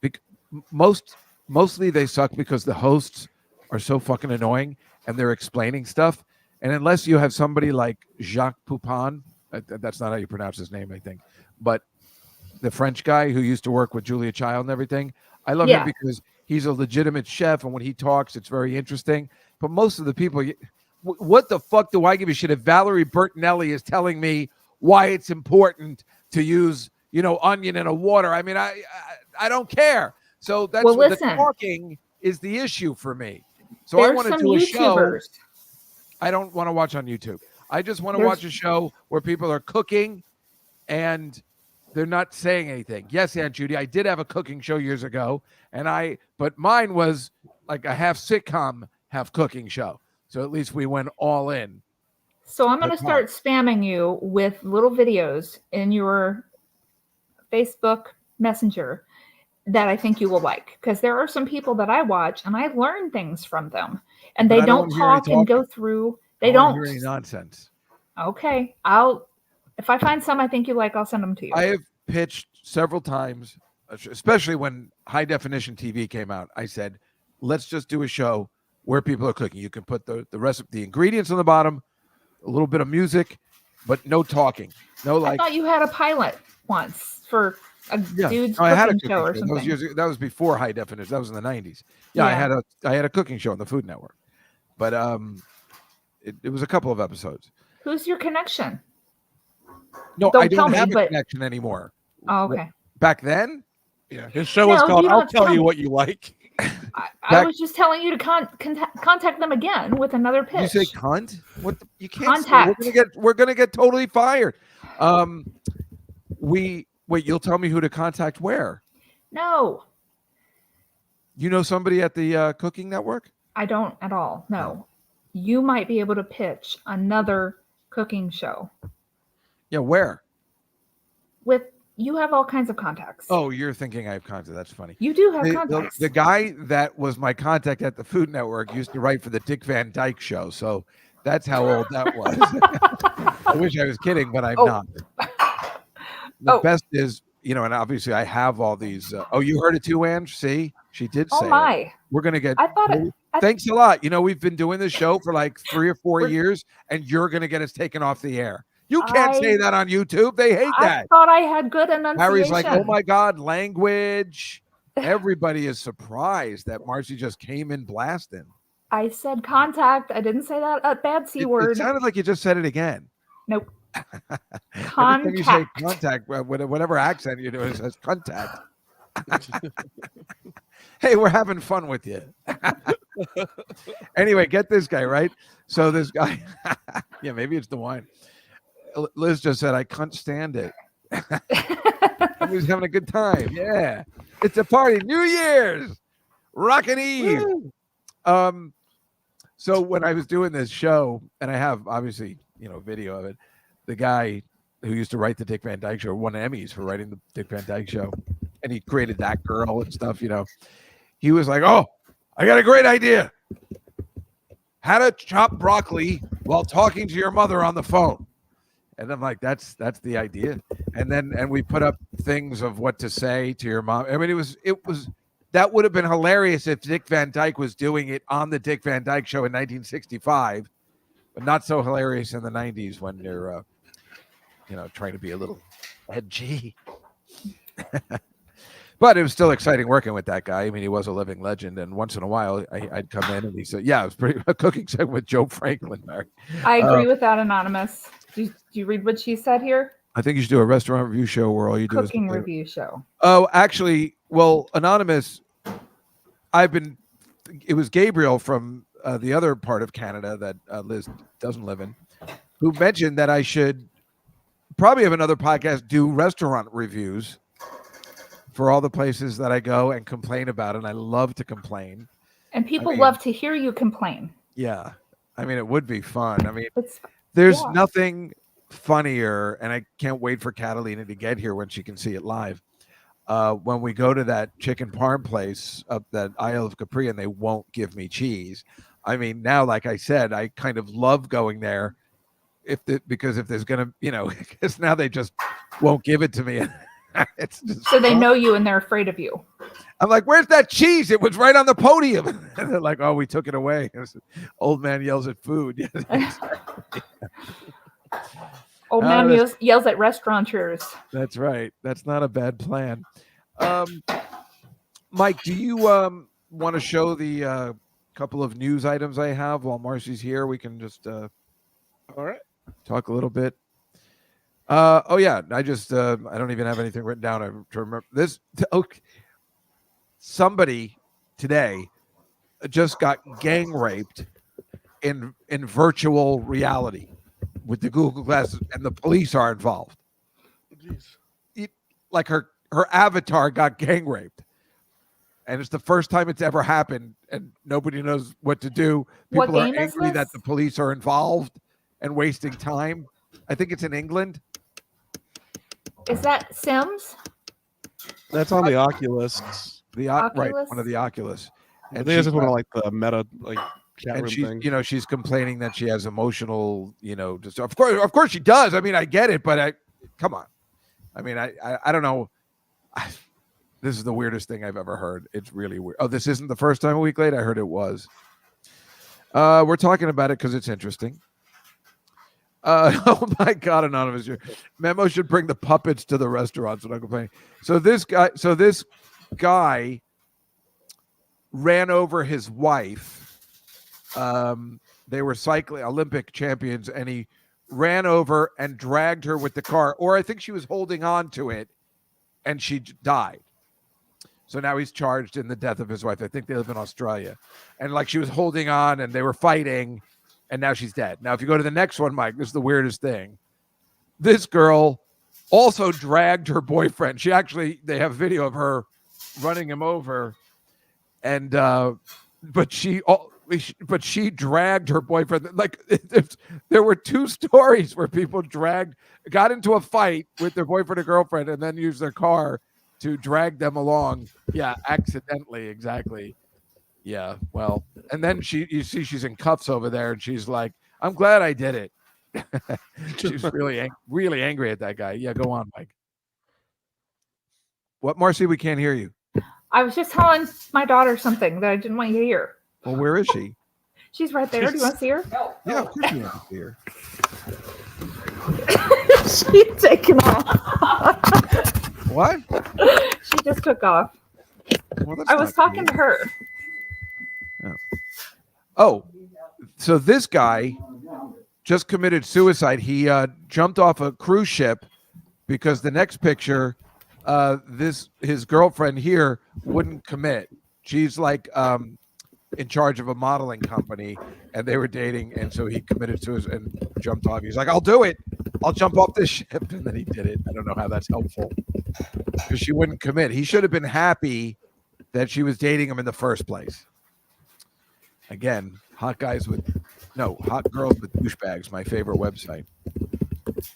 Speaker 1: Mostly they suck because the hosts are so fucking annoying and they're explaining stuff. And unless you have somebody like Jacques Poupon, that's not how you pronounce his name, I think, but the French guy who used to work with Julia Child and everything, I love him because he's a legitimate chef, and when he talks, it's very interesting. But most of the people, what the fuck do I give a shit if Valerie Bertinelli is telling me why it's important to use, onion in a water? I mean, I don't care. So that's what the talking is the issue for me. So I want to do a show. I don't want to watch on YouTube. I just want to watch a show where people are cooking and they're not saying anything. Yes, Aunt Judy, I did have a cooking show years ago, but mine was like a half sitcom, half cooking show. So at least we went all in.
Speaker 5: So I'm going to start spamming you with little videos in your Facebook Messenger that I think you will like, because there are some people that I watch and I learn things from them, and they don't talk and go through. They don't
Speaker 1: hear any nonsense.
Speaker 5: Okay, if I find some I think you like, I'll send them to you.
Speaker 1: I have pitched several times, especially when high definition TV came out. I said, let's just do a show where people are cooking. You can put the rest of the ingredients on the bottom, a little bit of music, but no talking. I
Speaker 5: thought you had a pilot once for a dude's cooking
Speaker 1: I had a cooking
Speaker 5: show or something.
Speaker 1: That was before high definition. That was in the 90s. Yeah, I had a cooking show on the Food Network, but it was a couple of episodes.
Speaker 5: Who's your connection?
Speaker 1: No, I don't have a connection anymore.
Speaker 5: Oh, okay.
Speaker 1: Back then?
Speaker 2: Yeah, his show was called I'll Tell You What You Like.
Speaker 5: I was just telling you to contact them again with another pitch.
Speaker 1: You say cunt? What? You can't.
Speaker 5: Contact.
Speaker 1: We're gonna get totally fired. Wait. You'll tell me who to contact where?
Speaker 5: No.
Speaker 1: You know somebody at the Cooking Network?
Speaker 5: I don't at all. No. You might be able to pitch another cooking show.
Speaker 1: Yeah, where?
Speaker 5: You have all kinds of contacts.
Speaker 1: Oh, you're thinking I have contacts. That's funny.
Speaker 5: You do have contacts.
Speaker 1: The guy that was my contact at the Food Network used to write for the Dick Van Dyke Show. So that's how old that was. I wish I was kidding, but I'm not. The best is, and obviously I have all these. You heard it too, Ange? See? She did say it. We're going to get. Thanks a lot. We've been doing this show for like 3 or 4 years, and you're going to get us taken off the air. You can't say that on YouTube. They hate that.
Speaker 5: I thought I had good enunciation.
Speaker 1: Harry's like, oh my God, language. Everybody is surprised that Marcy just came in blasting.
Speaker 5: I said contact. I didn't say that bad C word.
Speaker 1: It sounded like you just said it again.
Speaker 5: Nope.
Speaker 1: Every time you say contact, whatever accent you do, it says contact. Hey, we're having fun with you. Anyway, get this guy, right? So this guy, yeah, maybe it's the wine. Liz just said, I can't stand it. Everybody's having a good time. Yeah. It's a party. New Year's. Rockin' Eve. So when I was doing this show, and I have obviously, video of it, the guy who used to write the Dick Van Dyke Show won Emmys for writing the Dick Van Dyke Show. And he created That Girl and stuff, He was like, oh, I got a great idea. How to chop broccoli while talking to your mother on the phone. And I'm like, that's the idea. And we put up things of what to say to your mom. I mean, it was that would have been hilarious if Dick Van Dyke was doing it on the Dick Van Dyke Show in 1965, but not so hilarious in the 90s when they're, trying to be a little edgy. But it was still exciting working with that guy. I mean, he was a living legend. And once in a while, I'd come in and he said, yeah, it was pretty a cooking segment with Joe Franklin. Mary.
Speaker 5: I agree with that, Anonymous. Do you read what she said here?
Speaker 1: I think you should do a restaurant review show where all you do is
Speaker 5: cooking review show.
Speaker 1: Oh, actually, well, Anonymous, it was Gabriel from the other part of Canada that Liz doesn't live in, who mentioned that I should probably have another podcast, do restaurant reviews for all the places that I go and complain about, and I love to complain.
Speaker 5: And people
Speaker 1: mean-
Speaker 5: love to hear you complain.
Speaker 1: Yeah. I mean, it would be fun. I mean,
Speaker 5: It's
Speaker 1: there's
Speaker 5: yeah.
Speaker 1: nothing funnier, and I can't wait for Catalina to get here when she can see it live. When we go to that chicken parm place up that Isle of Capri and they won't give me cheese. I mean, now, like I said, I kind of love going there because if there's gonna, because now they just won't give it to me. It's just
Speaker 5: So they
Speaker 1: fun.
Speaker 5: know you and they're afraid of you.
Speaker 1: I'm like, where's that cheese? It was right on the podium. And they're like, oh, we took it away. Old man yells at food.
Speaker 5: Old man yells at restaurateurs.
Speaker 1: That's right. That's not a bad plan. Mike, do you want to show the couple of news items I have while Marcy's here? We can just
Speaker 2: All right.
Speaker 1: talk a little bit. Oh yeah, I just I don't even have anything written down. I to remember this. Okay. Somebody today just got gang raped in virtual reality with the Google glasses, and the police are involved.
Speaker 2: Jeez.
Speaker 1: Like her avatar got gang raped, and it's the first time it's ever happened, and nobody knows what to do.
Speaker 5: What
Speaker 1: People are
Speaker 5: game is
Speaker 1: angry that
Speaker 5: this?
Speaker 1: the police are involved and wasting time. I think it's in England.
Speaker 5: Is that Sims?
Speaker 2: That's on the Oculus.
Speaker 1: Right,
Speaker 5: Oculus?
Speaker 1: one of the Oculus.
Speaker 2: I think this is one of like the meta chat
Speaker 1: And
Speaker 2: room
Speaker 1: she's,
Speaker 2: thing.
Speaker 1: she's complaining that she has emotional, just of course she does. I mean, I get it, but come on. I mean, I don't know. This is the weirdest thing I've ever heard. It's really weird. Oh, this isn't the first time a week late. I heard it was. We're talking about it because it's interesting. Oh my God, Anonymous. Memo should bring the puppets to the restaurants when I'm complaining. So this guy ran over his wife. They were cycling Olympic champions, and he ran over and dragged her with the car, or I think she was holding on to it, and she died. So now he's charged in the death of his wife. I think they live in Australia. And like she was holding on and they were fighting, and now she's dead. Now, if you go to the next one, Mike, this is the weirdest thing. This girl also dragged her boyfriend. They have video of her running him over, and but she dragged her boyfriend. Like there were two stories where people got into a fight with their boyfriend or girlfriend, and then used their car to drag them along. Yeah, accidentally, exactly. Yeah, well, and then you see she's in cuffs over there, and she's like, "I'm glad I did it." She's really angry at that guy. Yeah, go on, Mike. What, Marcy? We can't hear you.
Speaker 5: I was just telling my daughter something that I didn't want you to hear.
Speaker 1: Well, where is she?
Speaker 5: She's right there. Do you want to see her?
Speaker 1: Yeah, of course you want to see her.
Speaker 5: She's taken off.
Speaker 1: What?
Speaker 5: She just took off.
Speaker 1: Well, that's
Speaker 5: I was
Speaker 1: not
Speaker 5: talking
Speaker 1: cool.
Speaker 5: to her.
Speaker 1: Oh, so this guy just committed suicide. He jumped off a cruise ship because the next picture, his girlfriend here wouldn't commit. She's like in charge of a modeling company, and they were dating, and so he committed suicide and jumped off. He's like, "I'll do it. I'll jump off this ship," and then he did it. I don't know how that's helpful because she wouldn't commit. He should have been happy that she was dating him in the first place. Again, hot girls with douchebags, my favorite website.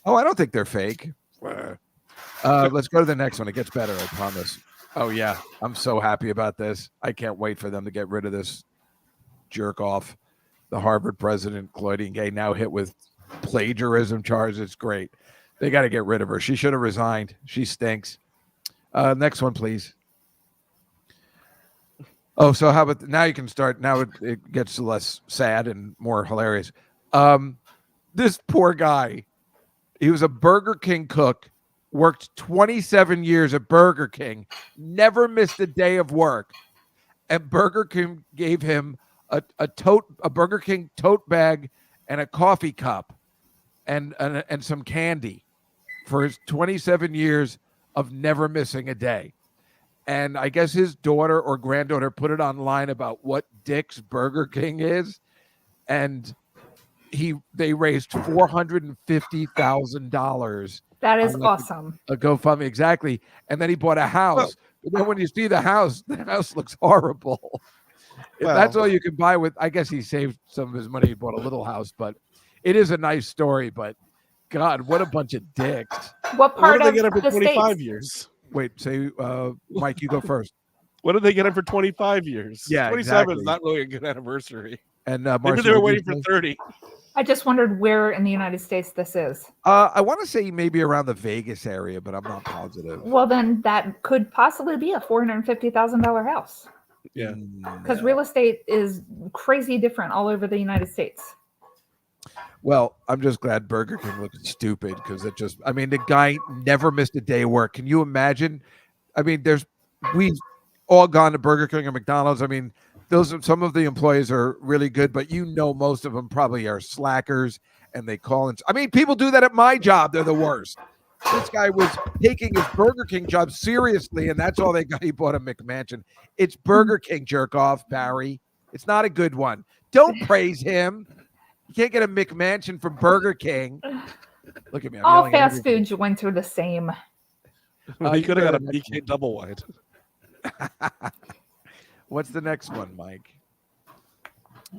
Speaker 1: Oh, I don't think they're fake. Let's go to the next one. It gets better, I promise. Oh, yeah. I'm so happy about this. I can't wait for them to get rid of this jerk off. The Harvard president, Claudine Gay, now hit with plagiarism charges. It's great. They got to get rid of her. She should have resigned. She stinks. Next one, please. Oh, so how about now you can start. Now it gets less sad and more hilarious. This poor guy, he was a Burger King cook, worked 27 years at Burger King, never missed a day of work. And Burger King gave him a Burger King tote bag and a coffee cup and some candy for his 27 years of never missing a day. And I guess his daughter or granddaughter put it online about what Dick's Burger King is. And they raised $450,000
Speaker 5: That is
Speaker 1: on, like,
Speaker 5: awesome.
Speaker 1: a GoFundMe, exactly. And then he bought a house. But then when you see the house looks horrible. If that's all you can buy with, I guess he saved some of his money. He bought a little house, but it is a nice story. But God, what a bunch of dicks.
Speaker 5: What
Speaker 2: What
Speaker 5: part
Speaker 2: did they
Speaker 5: of
Speaker 2: get him for
Speaker 5: the
Speaker 2: 25
Speaker 5: States?
Speaker 2: years?
Speaker 1: Wait, say, Mike, you go first.
Speaker 2: What did they get him for 25 years?
Speaker 1: Yeah,
Speaker 2: 27 is
Speaker 1: exactly.
Speaker 2: not really a good anniversary.
Speaker 1: And
Speaker 2: Maybe
Speaker 1: Marcy,
Speaker 2: they were
Speaker 1: what'd
Speaker 2: waiting
Speaker 1: you
Speaker 2: for
Speaker 1: say?
Speaker 2: 30.
Speaker 5: I just wondered where in the United States this is.
Speaker 1: I want to say maybe around the Vegas area, but I'm not positive.
Speaker 5: Well, then that could possibly be a $450,000 house
Speaker 2: Yeah.
Speaker 5: because real estate is crazy different all over the United States.
Speaker 1: Well, I'm just glad Burger King looks stupid because the guy never missed a day of work. Can you imagine? I mean, we've all gone to Burger King or McDonald's. I mean, some of the employees are really good, but most of them probably are slackers and they call in. I mean, people do that at my job. They're the worst. This guy was taking his Burger King job seriously, and that's all they got. He bought a McMansion. It's Burger King, jerk off, Barry. It's not a good one. Don't praise him. You can't get a McMansion from Burger King. Look at me. I'm
Speaker 5: All
Speaker 1: yelling at
Speaker 5: fast
Speaker 1: everybody.
Speaker 5: foods went through the same.
Speaker 2: He
Speaker 1: you
Speaker 2: could have got a
Speaker 1: go to the next
Speaker 2: BK double wide.
Speaker 1: What's the next one, Mike?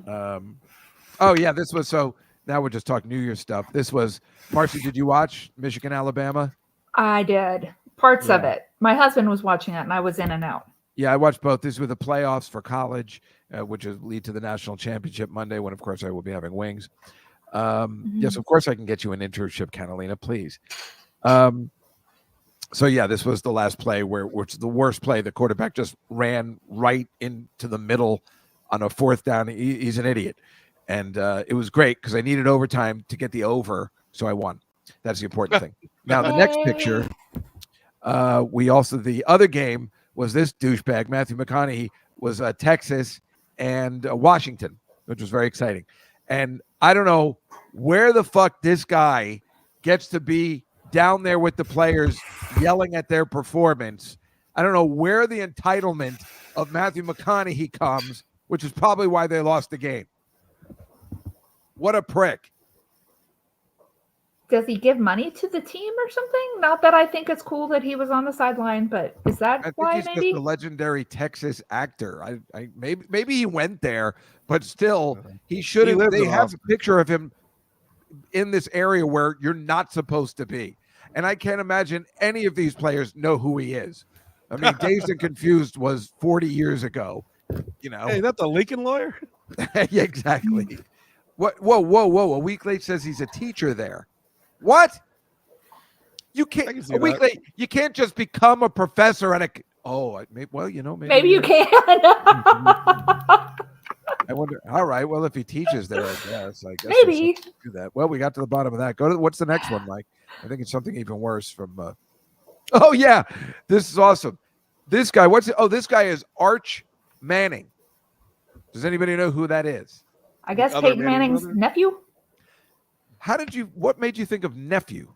Speaker 1: Oh yeah, this was now we're just talking New Year's stuff. This was Marcy. Did you watch Michigan, Alabama?
Speaker 5: I did parts of
Speaker 1: Yeah.
Speaker 5: it. My husband was watching it, and I was in and out.
Speaker 1: Yeah, I watched both. These were the playoffs for college, which will lead to the national championship Monday, when of course I will be having wings. Yes, of course I can get you an internship, Catalina, please. So yeah, this was the last play which is the worst play. The quarterback just ran right into the middle on a fourth down. He's an idiot. And it was great because I needed overtime to get the over, so I won. That's the important thing. Now, the next picture, the other game was this douchebag, Matthew McConaughey, was Texas and Washington, which was very exciting. And I don't know where the fuck this guy gets to be down there with the players yelling at their performance. I don't know where the entitlement of Matthew McConaughey comes, which is probably why they lost the game. What a prick.
Speaker 5: Does he give money to the team or something? Not that I think it's cool that he was on the sideline, but is that
Speaker 1: I think
Speaker 5: why?
Speaker 1: he's
Speaker 5: Maybe
Speaker 1: just a legendary Texas actor. I maybe he went there, but still he shouldn't.
Speaker 2: lives
Speaker 1: They
Speaker 2: in
Speaker 1: have
Speaker 2: Austin.
Speaker 1: a picture of him in this area where you're not supposed to be. And I can't imagine any of these players know who he is. I mean, Dazed and Confused was 40 years ago, you know.
Speaker 2: Hey, that's a Lincoln lawyer?
Speaker 1: Yeah, exactly. What? Whoa. A week late says he's a teacher there. What? You
Speaker 2: I can
Speaker 1: can't.
Speaker 2: see
Speaker 1: A week
Speaker 2: that.
Speaker 1: late. You can't just become a professor at a.
Speaker 5: maybe you can.
Speaker 1: I wonder. All right. Well, if he teaches there, I guess there's
Speaker 5: Maybe.
Speaker 1: something to do that. Well, we got to the bottom of that. What's the next one, Mike? I think it's something even worse from. Oh yeah, this is awesome. This guy. This guy is Arch Manning. Does anybody know who that is?
Speaker 5: I guess
Speaker 2: Other
Speaker 5: Peyton
Speaker 2: Manning
Speaker 5: Manning's
Speaker 2: brother?
Speaker 5: nephew.
Speaker 1: What made you think of nephew?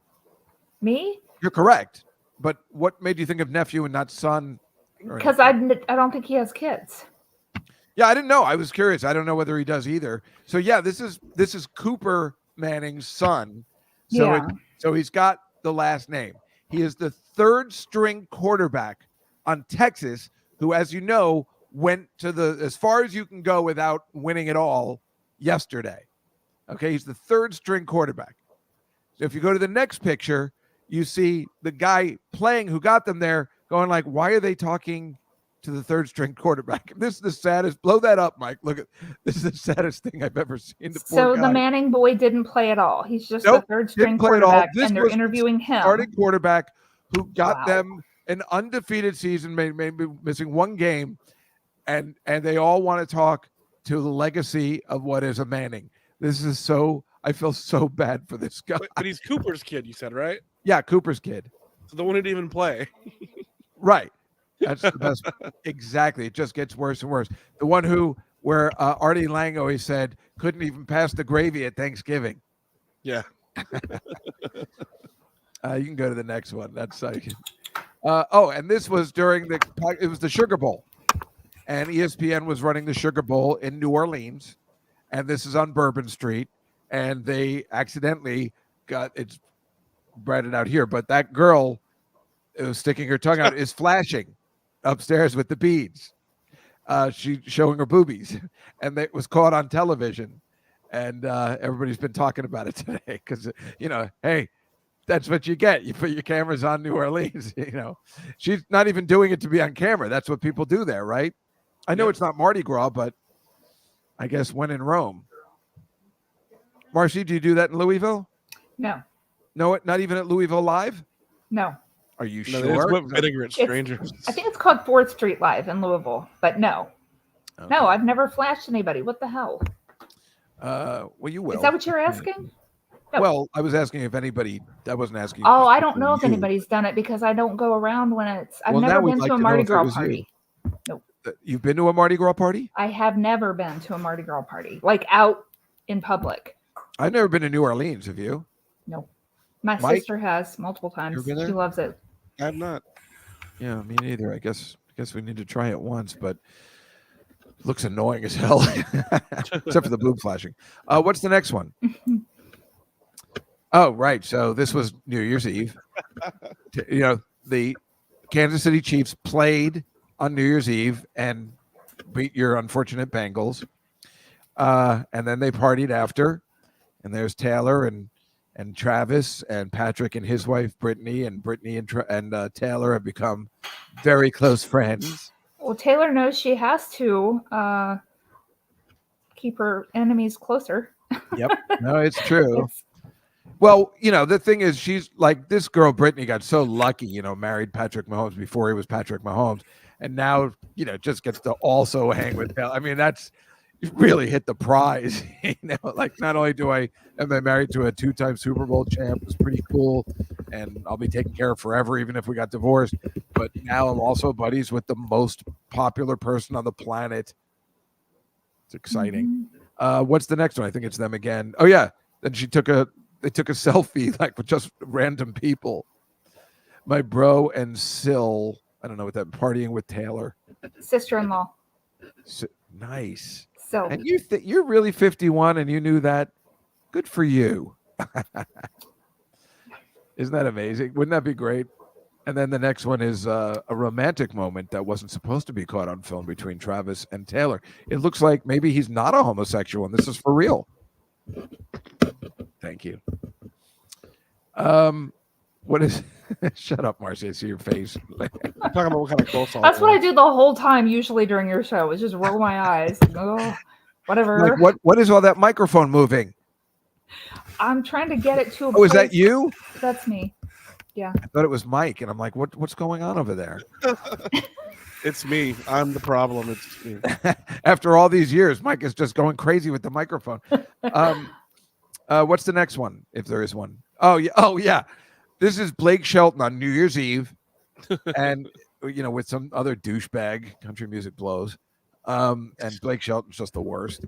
Speaker 5: Me?
Speaker 1: You're correct. But what made you think of nephew and not son? or
Speaker 5: Because
Speaker 1: anything?
Speaker 5: I don't think he has kids.
Speaker 1: Yeah, I didn't know. I was curious. I don't know whether he does either. So yeah, this is Cooper Manning's son. So
Speaker 5: Yeah.
Speaker 1: so he's got the last name. He is the third string quarterback on Texas, who, as you know, went to as far as you can go without winning it all yesterday. Okay, he's the third string quarterback. So if you go to the next picture, you see the guy playing who got them there going like, why are they talking to the third string quarterback? This is the saddest. Blow that up, Mike. Look at this is the saddest thing I've ever seen.
Speaker 5: So the Manning boy didn't play at all. He's just
Speaker 1: Nope,
Speaker 5: the third string
Speaker 1: didn't play at all.
Speaker 5: quarterback,
Speaker 1: This
Speaker 5: and they're
Speaker 1: was
Speaker 5: interviewing him.
Speaker 1: starting quarterback who got
Speaker 5: Wow.
Speaker 1: them an undefeated season, maybe missing one game, and they all want to talk to the legacy of what is a Manning. This is I feel so bad for this guy.
Speaker 2: But he's Cooper's kid, you said, right?
Speaker 1: Yeah, Cooper's kid.
Speaker 2: So the one who didn't even play.
Speaker 1: Right. That's the best. Exactly. It just gets worse and worse. The one where Artie Lang always said couldn't even pass the gravy at Thanksgiving.
Speaker 2: Yeah.
Speaker 1: You can go to the next one. That's and this was during it was the Sugar Bowl, and ESPN was running the Sugar Bowl in New Orleans, and this is on Bourbon Street, and they accidentally got it's brought it out here, but that girl who was sticking her tongue out is flashing upstairs with the beads. She showing her boobies, and it was caught on television, and everybody's been talking about it today because hey, that's what you get. You put your cameras on New Orleans. She's not even doing it to be on camera. That's what people do there, right? I know it's not Mardi Gras, but I guess when in Rome. Marcy, do you do that in Louisville?
Speaker 5: No.
Speaker 1: No, not even at Louisville Live?
Speaker 5: No.
Speaker 1: Are you
Speaker 2: No,
Speaker 1: sure?
Speaker 2: it's Whip Vinegar at Strangers.
Speaker 5: I think it's called 4th Street Live in Louisville, but no.
Speaker 1: Okay.
Speaker 5: No, I've never flashed anybody. What the hell?
Speaker 1: Well, you will.
Speaker 5: Is that what you're asking? No.
Speaker 1: Well, I was asking if anybody. I wasn't asking.
Speaker 5: Oh, I don't know if anybody's done it because I don't go around when it's. I've
Speaker 1: Well,
Speaker 5: never
Speaker 1: now we'd
Speaker 5: been
Speaker 1: like
Speaker 5: to a
Speaker 1: to know
Speaker 5: Mardi
Speaker 1: if it
Speaker 5: Gras
Speaker 1: was you.
Speaker 5: party. Nope.
Speaker 1: You've been to a Mardi Gras party?
Speaker 5: I have never been to a Mardi Gras party, like out in public.
Speaker 1: I've never been to New Orleans. Have you?
Speaker 5: No. My
Speaker 1: Mike?
Speaker 5: sister has multiple times.
Speaker 1: Ever been there?
Speaker 5: She loves it.
Speaker 2: I'm not.
Speaker 1: Yeah, me neither. I guess we need to try it once, but it looks annoying as hell, except for the boob flashing. What's the next one? Oh, right. So this was New Year's Eve. The Kansas City Chiefs played on New Year's Eve and beat your unfortunate Bengals. And then they partied after. And there's Taylor and Travis and Patrick and his wife Brittany, and Brittany and Taylor have become very close friends.
Speaker 5: Well, Taylor knows she has to keep her enemies closer.
Speaker 1: Yep. No, it's true. Well, the thing is, she's like, this girl Brittany got so lucky, married Patrick Mahomes before he was Patrick Mahomes, and now just gets to also hang with Taylor. I mean, that's really hit the prize. Like, not only am I married to a 2-time Super Bowl champ, it's pretty cool, and I'll be taken care of forever, even if we got divorced. But now I'm also buddies with the most popular person on the planet. It's exciting.
Speaker 5: Mm-hmm.
Speaker 1: What's the next one? I think it's them again. Oh yeah, then they took a selfie like with just random people. My bro and Sil, I don't know what that, partying with Taylor.
Speaker 5: Sister-in-law.
Speaker 1: Nice.
Speaker 5: So.
Speaker 1: And you're really 51 and you knew that. Good for you. Isn't that amazing? Wouldn't that be great? And then the next one is a romantic moment that wasn't supposed to be caught on film between Travis and Taylor. It looks like maybe he's not a homosexual and this is for real. Thank you. What is? Shut up, Marcy. I see your face.
Speaker 2: I'm talking about what kind of coleslaw.
Speaker 5: That's what I do the whole time, usually during your show, is just roll my eyes. Oh, whatever.
Speaker 1: Like, what is all that microphone moving?
Speaker 5: I'm trying to get it to a
Speaker 1: Oh, is that
Speaker 5: place-
Speaker 1: you?
Speaker 5: That's me. Yeah.
Speaker 1: I thought it was Mike, and I'm like, what's going on over there?
Speaker 2: It's me. I'm the problem. It's me.
Speaker 1: After all these years, Mike is just going crazy with the microphone. What's the next one, if there is one? Oh yeah. This is Blake Shelton on New Year's Eve, and with some other douchebag. Country music blows, and Blake Shelton's just the worst,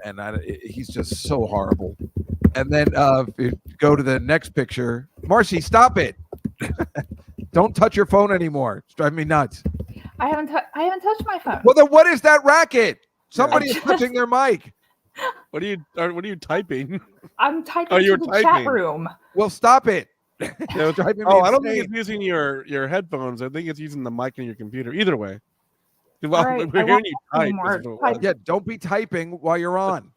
Speaker 1: and he's just so horrible. And then if you go to the next picture, Marcy, stop it! Don't touch your phone anymore. It's driving me nuts.
Speaker 5: I haven't touched my phone.
Speaker 1: Well, then what is that racket? Somebody is touching their mic.
Speaker 2: What are you typing?
Speaker 5: I'm typing
Speaker 2: Oh,
Speaker 5: to
Speaker 2: you're
Speaker 5: the
Speaker 2: typing.
Speaker 5: chat room.
Speaker 1: Well, stop it. It's driving me
Speaker 2: I don't
Speaker 1: insane.
Speaker 2: think it's using your headphones. I think it's using the mic in your computer. Either way.
Speaker 5: All right,
Speaker 2: We're
Speaker 5: I
Speaker 2: hearing
Speaker 5: won't
Speaker 2: you type.
Speaker 5: anymore.
Speaker 2: is what it was.
Speaker 1: Yeah, don't be typing while you're on.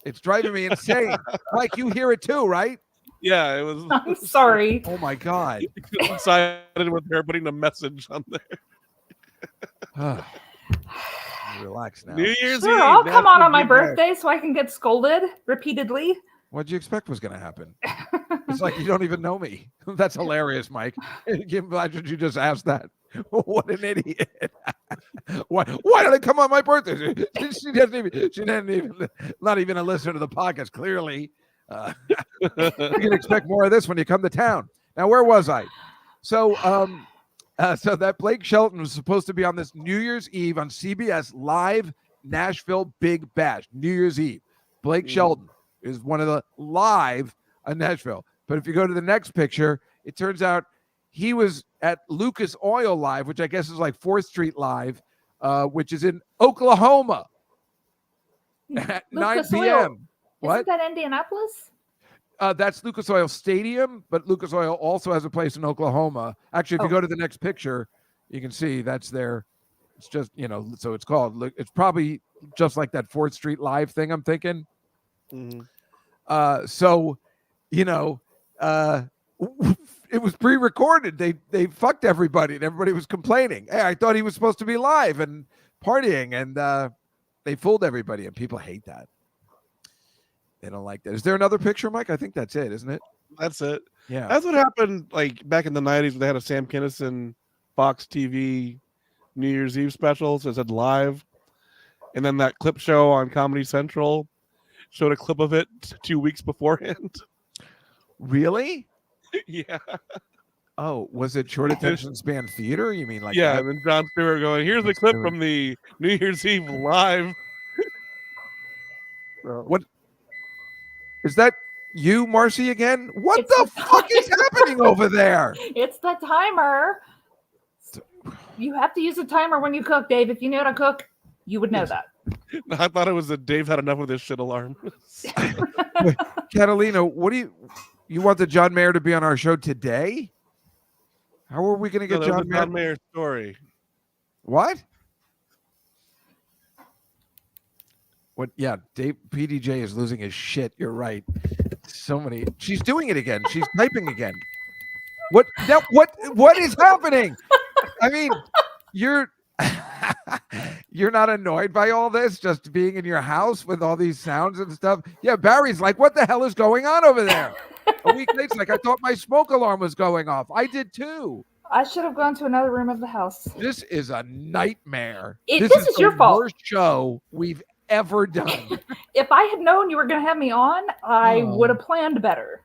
Speaker 1: It's driving me insane. Mike, you hear it too, right?
Speaker 2: Yeah, it was.
Speaker 5: I'm sorry.
Speaker 1: Oh my God.
Speaker 2: Excited with her putting a message on there.
Speaker 1: Relax now.
Speaker 2: New Year's
Speaker 5: Sure,
Speaker 2: Eve.
Speaker 5: I'll come on
Speaker 2: National
Speaker 5: my
Speaker 2: Big Mac.
Speaker 5: birthday so I can get scolded repeatedly.
Speaker 1: What'd you expect was going to happen? It's like you don't even know me. That's hilarious, Mike. Why did you just ask that? What an idiot. Why did I come on my birthday? She didn't even, not even a listener to the podcast, clearly. You can expect more of this when you come to town. Now, where was I? So that Blake Shelton was supposed to be on this New Year's Eve on CBS Live Nashville Big Bash, New Year's Eve. Blake Shelton is one of the live in Nashville. But if you go to the next picture, it turns out he was at Lucas Oil Live, which I guess is like 4th Street Live, which is in Oklahoma at 9
Speaker 5: Lucas Oil.
Speaker 1: p.m. What?
Speaker 5: Isn't that Indianapolis?
Speaker 1: That's Lucas Oil Stadium, but Lucas Oil also has a place in Oklahoma. Actually, if you go to the next picture, you can see that's there. It's just, so it's called, it's probably just like that 4th Street Live thing, I'm thinking. So, it was pre-recorded. They fucked everybody and everybody was complaining. Hey, I thought he was supposed to be live and partying, and they fooled everybody, and people hate that. They don't like that. Is there another picture, Mike? I think that's it, isn't it?
Speaker 2: That's it.
Speaker 1: Yeah.
Speaker 2: That's what happened like back in the 90s when they had a Sam Kinison Fox TV New Year's Eve special. So it said live. And then that clip show on Comedy Central showed a clip of it 2 weeks beforehand.
Speaker 1: Really?
Speaker 2: Yeah.
Speaker 1: Oh, was it short attention span theater? You mean like
Speaker 2: yeah,
Speaker 1: that?
Speaker 2: and then Jon Stewart going, here's the clip from the New Year's Eve live.
Speaker 1: What is that? You, Marcy, again? What the fuck is happening over there?
Speaker 5: It's the timer. You have to use a timer when you cook, Dave. If you know how to cook, you would know that.
Speaker 2: I thought it was a Dave had enough of this shit alarm.
Speaker 1: Catalina, what do you want the John Mayer to be on our show today? How are we going to get John Mayer?
Speaker 2: John Mayer story.
Speaker 1: What? What? Yeah, Dave PDJ is losing his shit. You're right. So many. She's doing it again. She's typing again. What is happening? I mean, you're not annoyed by all this, just being in your house with all these sounds and stuff. Yeah, Barry's like, what the hell is going on over there? A week later, like, I thought my smoke alarm was going off. I did too.
Speaker 5: I should have gone to another room of the house.
Speaker 1: This is a nightmare.
Speaker 5: This is your fault.
Speaker 1: Worst show we've ever done.
Speaker 5: If I had known you were going to have me on, I would have planned better.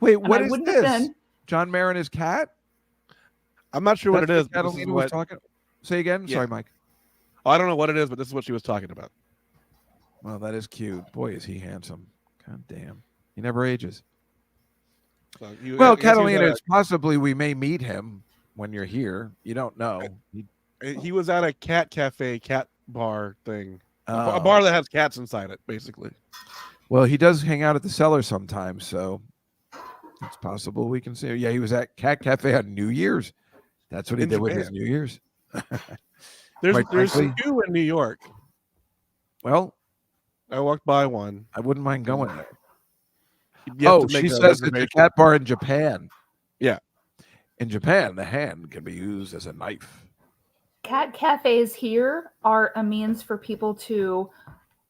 Speaker 1: Wait, what is this? John Mayer and his cat?
Speaker 2: I'm not sure what it is.
Speaker 1: Catalina was talking. Say again. Yeah. Sorry, Mike.
Speaker 2: Oh, I don't know what it is, but this is what she was talking about.
Speaker 1: Well, that is cute. Boy, is he handsome. God damn. He never ages. So Catalina, it's possibly we may meet him when you're here. You don't know.
Speaker 2: He was at a cat cafe, cat bar thing. A bar that has cats inside it, basically.
Speaker 1: Well, he does hang out at the Cellar sometimes, so it's possible we can see him. Yeah, he was at Cat Cafe on New Year's. That's what he did with his New Year's.
Speaker 2: There's two in New York.
Speaker 1: Well,
Speaker 2: I walked by one.
Speaker 1: I wouldn't mind going there. She says it's a cat bar in Japan.
Speaker 2: Yeah.
Speaker 1: In Japan, the hand can be used as a knife.
Speaker 5: Cat cafes here are a means for people to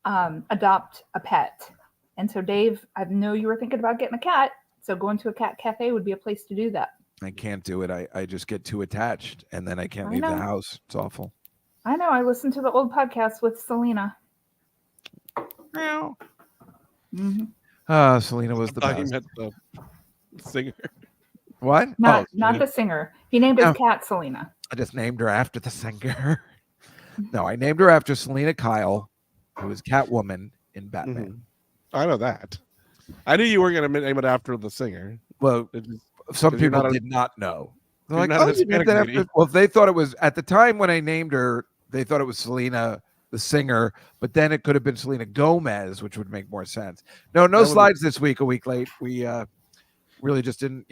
Speaker 5: adopt a pet. And so, Dave, I know you were thinking about getting a cat. So going to a cat cafe would be a place to do that.
Speaker 1: I can't do it. I just get too attached, and then I can't leave the house. It's awful.
Speaker 5: I know. I listened to the old podcast with Selena.
Speaker 1: Meow. Selena was the best.
Speaker 2: You meant the singer.
Speaker 1: What?
Speaker 5: Not the singer. He named his cat Selena.
Speaker 1: I just named her after the singer. No, I named her after Selena Kyle, who was Catwoman in Batman.
Speaker 2: Mm-hmm. I know that. I knew you weren't going to name it after the singer.
Speaker 1: Well, some people did not know. They're like, oh, you named that after. Well, they thought it was at the time when I named her. They thought it was Selena, the singer, but then it could have been Selena Gomez, which would make more sense. No slides this week. A week late. We really just didn't.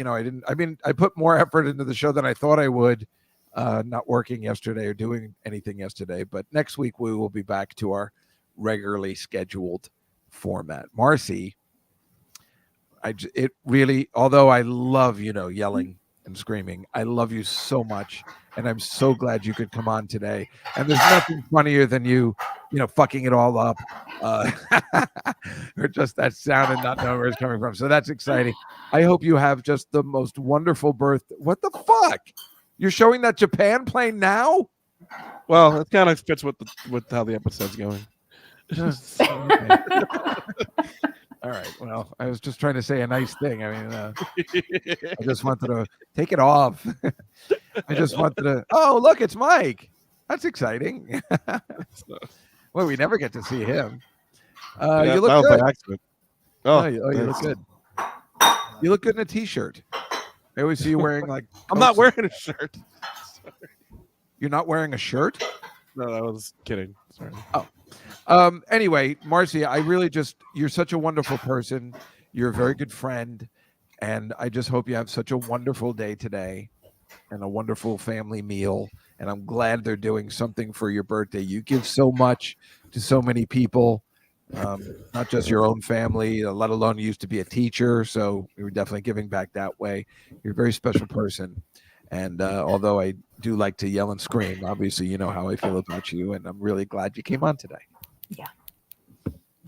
Speaker 1: I put more effort into the show than I thought I would. Not working yesterday or doing anything yesterday, but next week we will be back to our regularly scheduled format. Marcy, although I love, yelling and screaming, I love you so much. And I'm so glad you could come on today. And there's nothing funnier than you fucking it all up. Or just that sound and not knowing where it's coming from. So that's exciting. I hope you have just the most wonderful birth. What the fuck? You're showing that Japan plane now?
Speaker 2: Well, it kind of fits with how the episode's going.
Speaker 1: All right. Well, I was just trying to say a nice thing. I mean, I just wanted to take it off. I just wanted to. Oh, look, it's Mike. That's exciting. Well, we never get to see him. You look good. Oh, you look good. You look good in a t-shirt. I always see you wearing like.
Speaker 2: I'm not wearing a shirt. Sorry.
Speaker 1: You're not wearing a shirt?
Speaker 2: No, I was kidding. Sorry.
Speaker 1: Oh. Anyway, Marcy, I really you're such a wonderful person. You're a very good friend, and I just hope you have such a wonderful day today and a wonderful family meal. And I'm glad they're doing something for your birthday. You give so much to so many people, not just your own family, let alone you used to be a teacher. So you were definitely giving back that way. You're a very special person. And although I do like to yell and scream, obviously, you know how I feel about you. And I'm really glad you came on today.
Speaker 5: Yeah.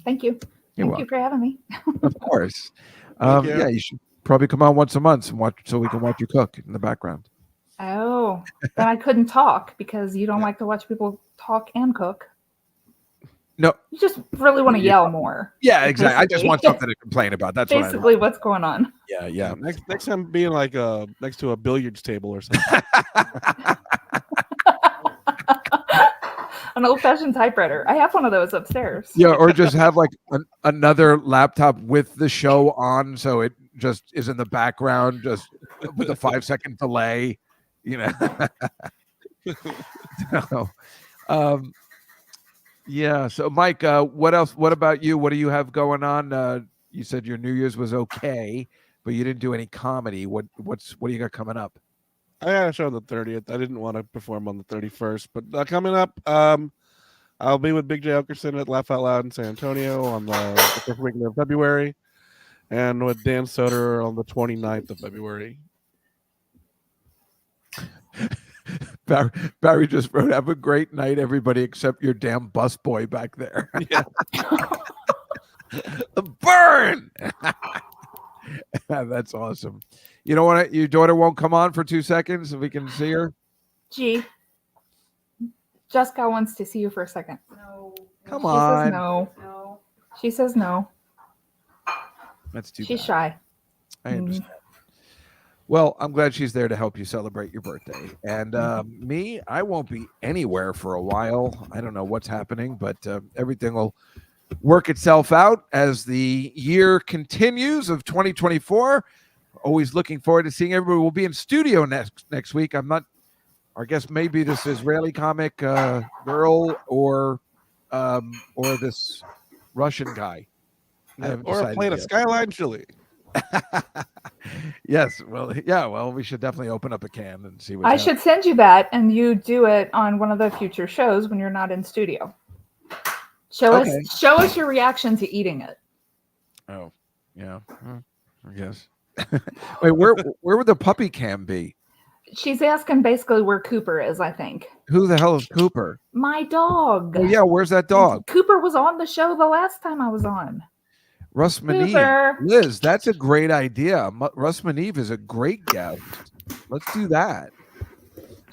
Speaker 5: Thank you.
Speaker 1: You're
Speaker 5: Thank you for having me.
Speaker 1: Of course.
Speaker 2: Thank you.
Speaker 1: Yeah, you should probably come on once a month and watch so we can watch you cook in the background.
Speaker 5: Oh, then I couldn't talk because you don't like to watch people talk and cook.
Speaker 1: No.
Speaker 5: You just really want to yell more.
Speaker 1: Yeah, exactly. I just want
Speaker 5: Basically.
Speaker 1: something to complain about. That's
Speaker 5: Basically what's going on.
Speaker 1: Yeah, yeah.
Speaker 2: Next time, being like next to a billiards table or something.
Speaker 5: An old-fashioned typewriter. I have one of those upstairs.
Speaker 1: Yeah, or just have like another laptop with the show on, so it just is in the background, just with a 5-second delay. You know. So, yeah. So, Mike, what else? What about you? What do you have going on? You said your New Year's was okay, but you didn't do any comedy. What do you got coming up?
Speaker 2: I had a show on the 30th. I didn't want to perform on the 31st, but coming up, I'll be with Big J Okerson at Laugh Out Loud in San Antonio on the first week of February, and with Dan Soder on the 29th of February.
Speaker 1: Barry just wrote, "Have a great night, everybody, except your damn busboy back there."
Speaker 2: Yeah.
Speaker 1: Burn. That's awesome. You know what? Your daughter won't come on for 2 seconds if we can see her.
Speaker 5: Gee, Jessica wants to see you for a second.
Speaker 6: No.
Speaker 1: Come
Speaker 5: She
Speaker 1: on.
Speaker 5: says no.
Speaker 6: No.
Speaker 5: She says no.
Speaker 1: That's too
Speaker 5: She's
Speaker 1: bad.
Speaker 5: shy.
Speaker 1: I understand. Well, I'm glad she's there to help you celebrate your birthday. And me, I won't be anywhere for a while. I don't know what's happening, but everything will work itself out as the year continues of 2024. Always looking forward to seeing everybody. We'll be in studio next week. I'm not, I guess maybe this Israeli comic girl or this Russian guy. I haven't
Speaker 2: Or a
Speaker 1: decided
Speaker 2: plate of
Speaker 1: yet.
Speaker 2: Skyline chili.
Speaker 1: Yes, well, yeah, well, we should definitely open up a can and see what
Speaker 5: I should send you that, and you do it on one of the future shows when you're not in studio. Show us your reaction to eating it.
Speaker 1: Oh, yeah, I guess. Wait, where would the puppy cam be?
Speaker 5: She's asking basically where Cooper is, I think.
Speaker 1: Who the hell is Cooper?
Speaker 5: My dog.
Speaker 1: Oh, yeah, where's that dog?
Speaker 5: Cooper was on the show the last time I was on.
Speaker 1: Russ Maneve.
Speaker 5: Cooper.
Speaker 1: Liz, that's a great idea. Russ Maneve is a great guest. Let's do that.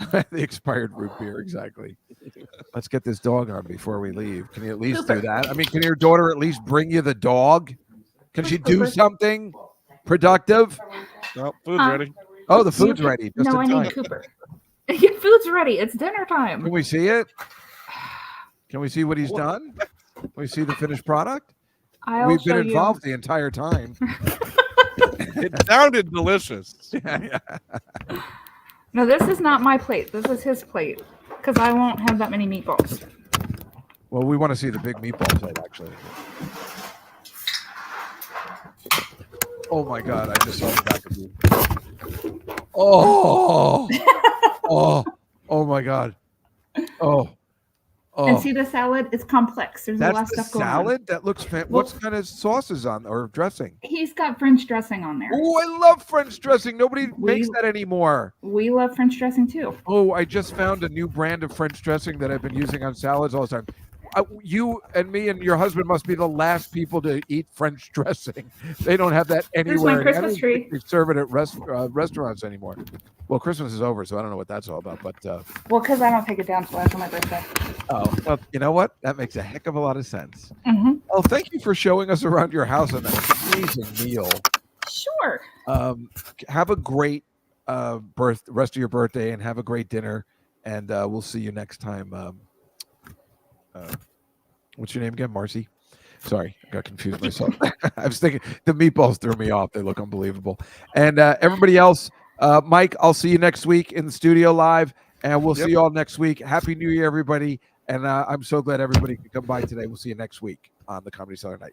Speaker 1: The expired root beer, exactly. Let's get this dog on before we leave. Can you at least do that? I mean, can your daughter at least bring you the dog? Can she do something productive?
Speaker 2: Oh, food's ready.
Speaker 1: Oh, the food's ready. Just
Speaker 5: No, I
Speaker 1: in time.
Speaker 5: need Cooper. Your food's ready. It's dinner time.
Speaker 1: Can we see it? Can we see what he's done? Can we see the finished product? We've been involved the entire time.
Speaker 2: It sounded delicious.
Speaker 1: Yeah.
Speaker 5: No, this is not my plate. This is his plate because I won't have that many meatballs.
Speaker 1: Well, we want to see the big meatball plate, actually. Oh my God! I just saw the back of you. Oh, oh my God! Oh.
Speaker 5: And see the salad? It's complex. There's a lot of
Speaker 1: That's the
Speaker 5: stuff going on.
Speaker 1: salad? That looks what kind of sauces on or dressing?
Speaker 5: He's got French dressing on there.
Speaker 1: Oh, I love French dressing. Nobody makes that anymore.
Speaker 5: We love French dressing too.
Speaker 1: Oh, I just found a new brand of French dressing that I've been using on salads all the time. You and me and your husband must be the last people to eat French dressing. They don't have that
Speaker 5: There's my
Speaker 1: anywhere.
Speaker 5: Christmas
Speaker 1: I don't
Speaker 5: tree.
Speaker 1: think they serve it at restaurants anymore. Well, Christmas is over, so I don't know what that's all about. But
Speaker 5: Well, because I don't take it down till after my birthday.
Speaker 1: oh, well, you know what? That makes a heck of a lot of sense.
Speaker 5: Mm-hmm.
Speaker 1: Well, thank you for showing us around your house on that amazing meal.
Speaker 5: Sure.
Speaker 1: Have a great rest of your birthday, and have a great dinner. And we'll see you next time. What's your name again? Marcy? Sorry, I got confused myself. I was thinking the meatballs threw me off. They look unbelievable. And everybody else, Mike, I'll see you next week in the studio live, and we'll see you all next week. Happy New Year, everybody. And I'm so glad everybody could come by today. We'll see you next week on the Comedy Cellar Night.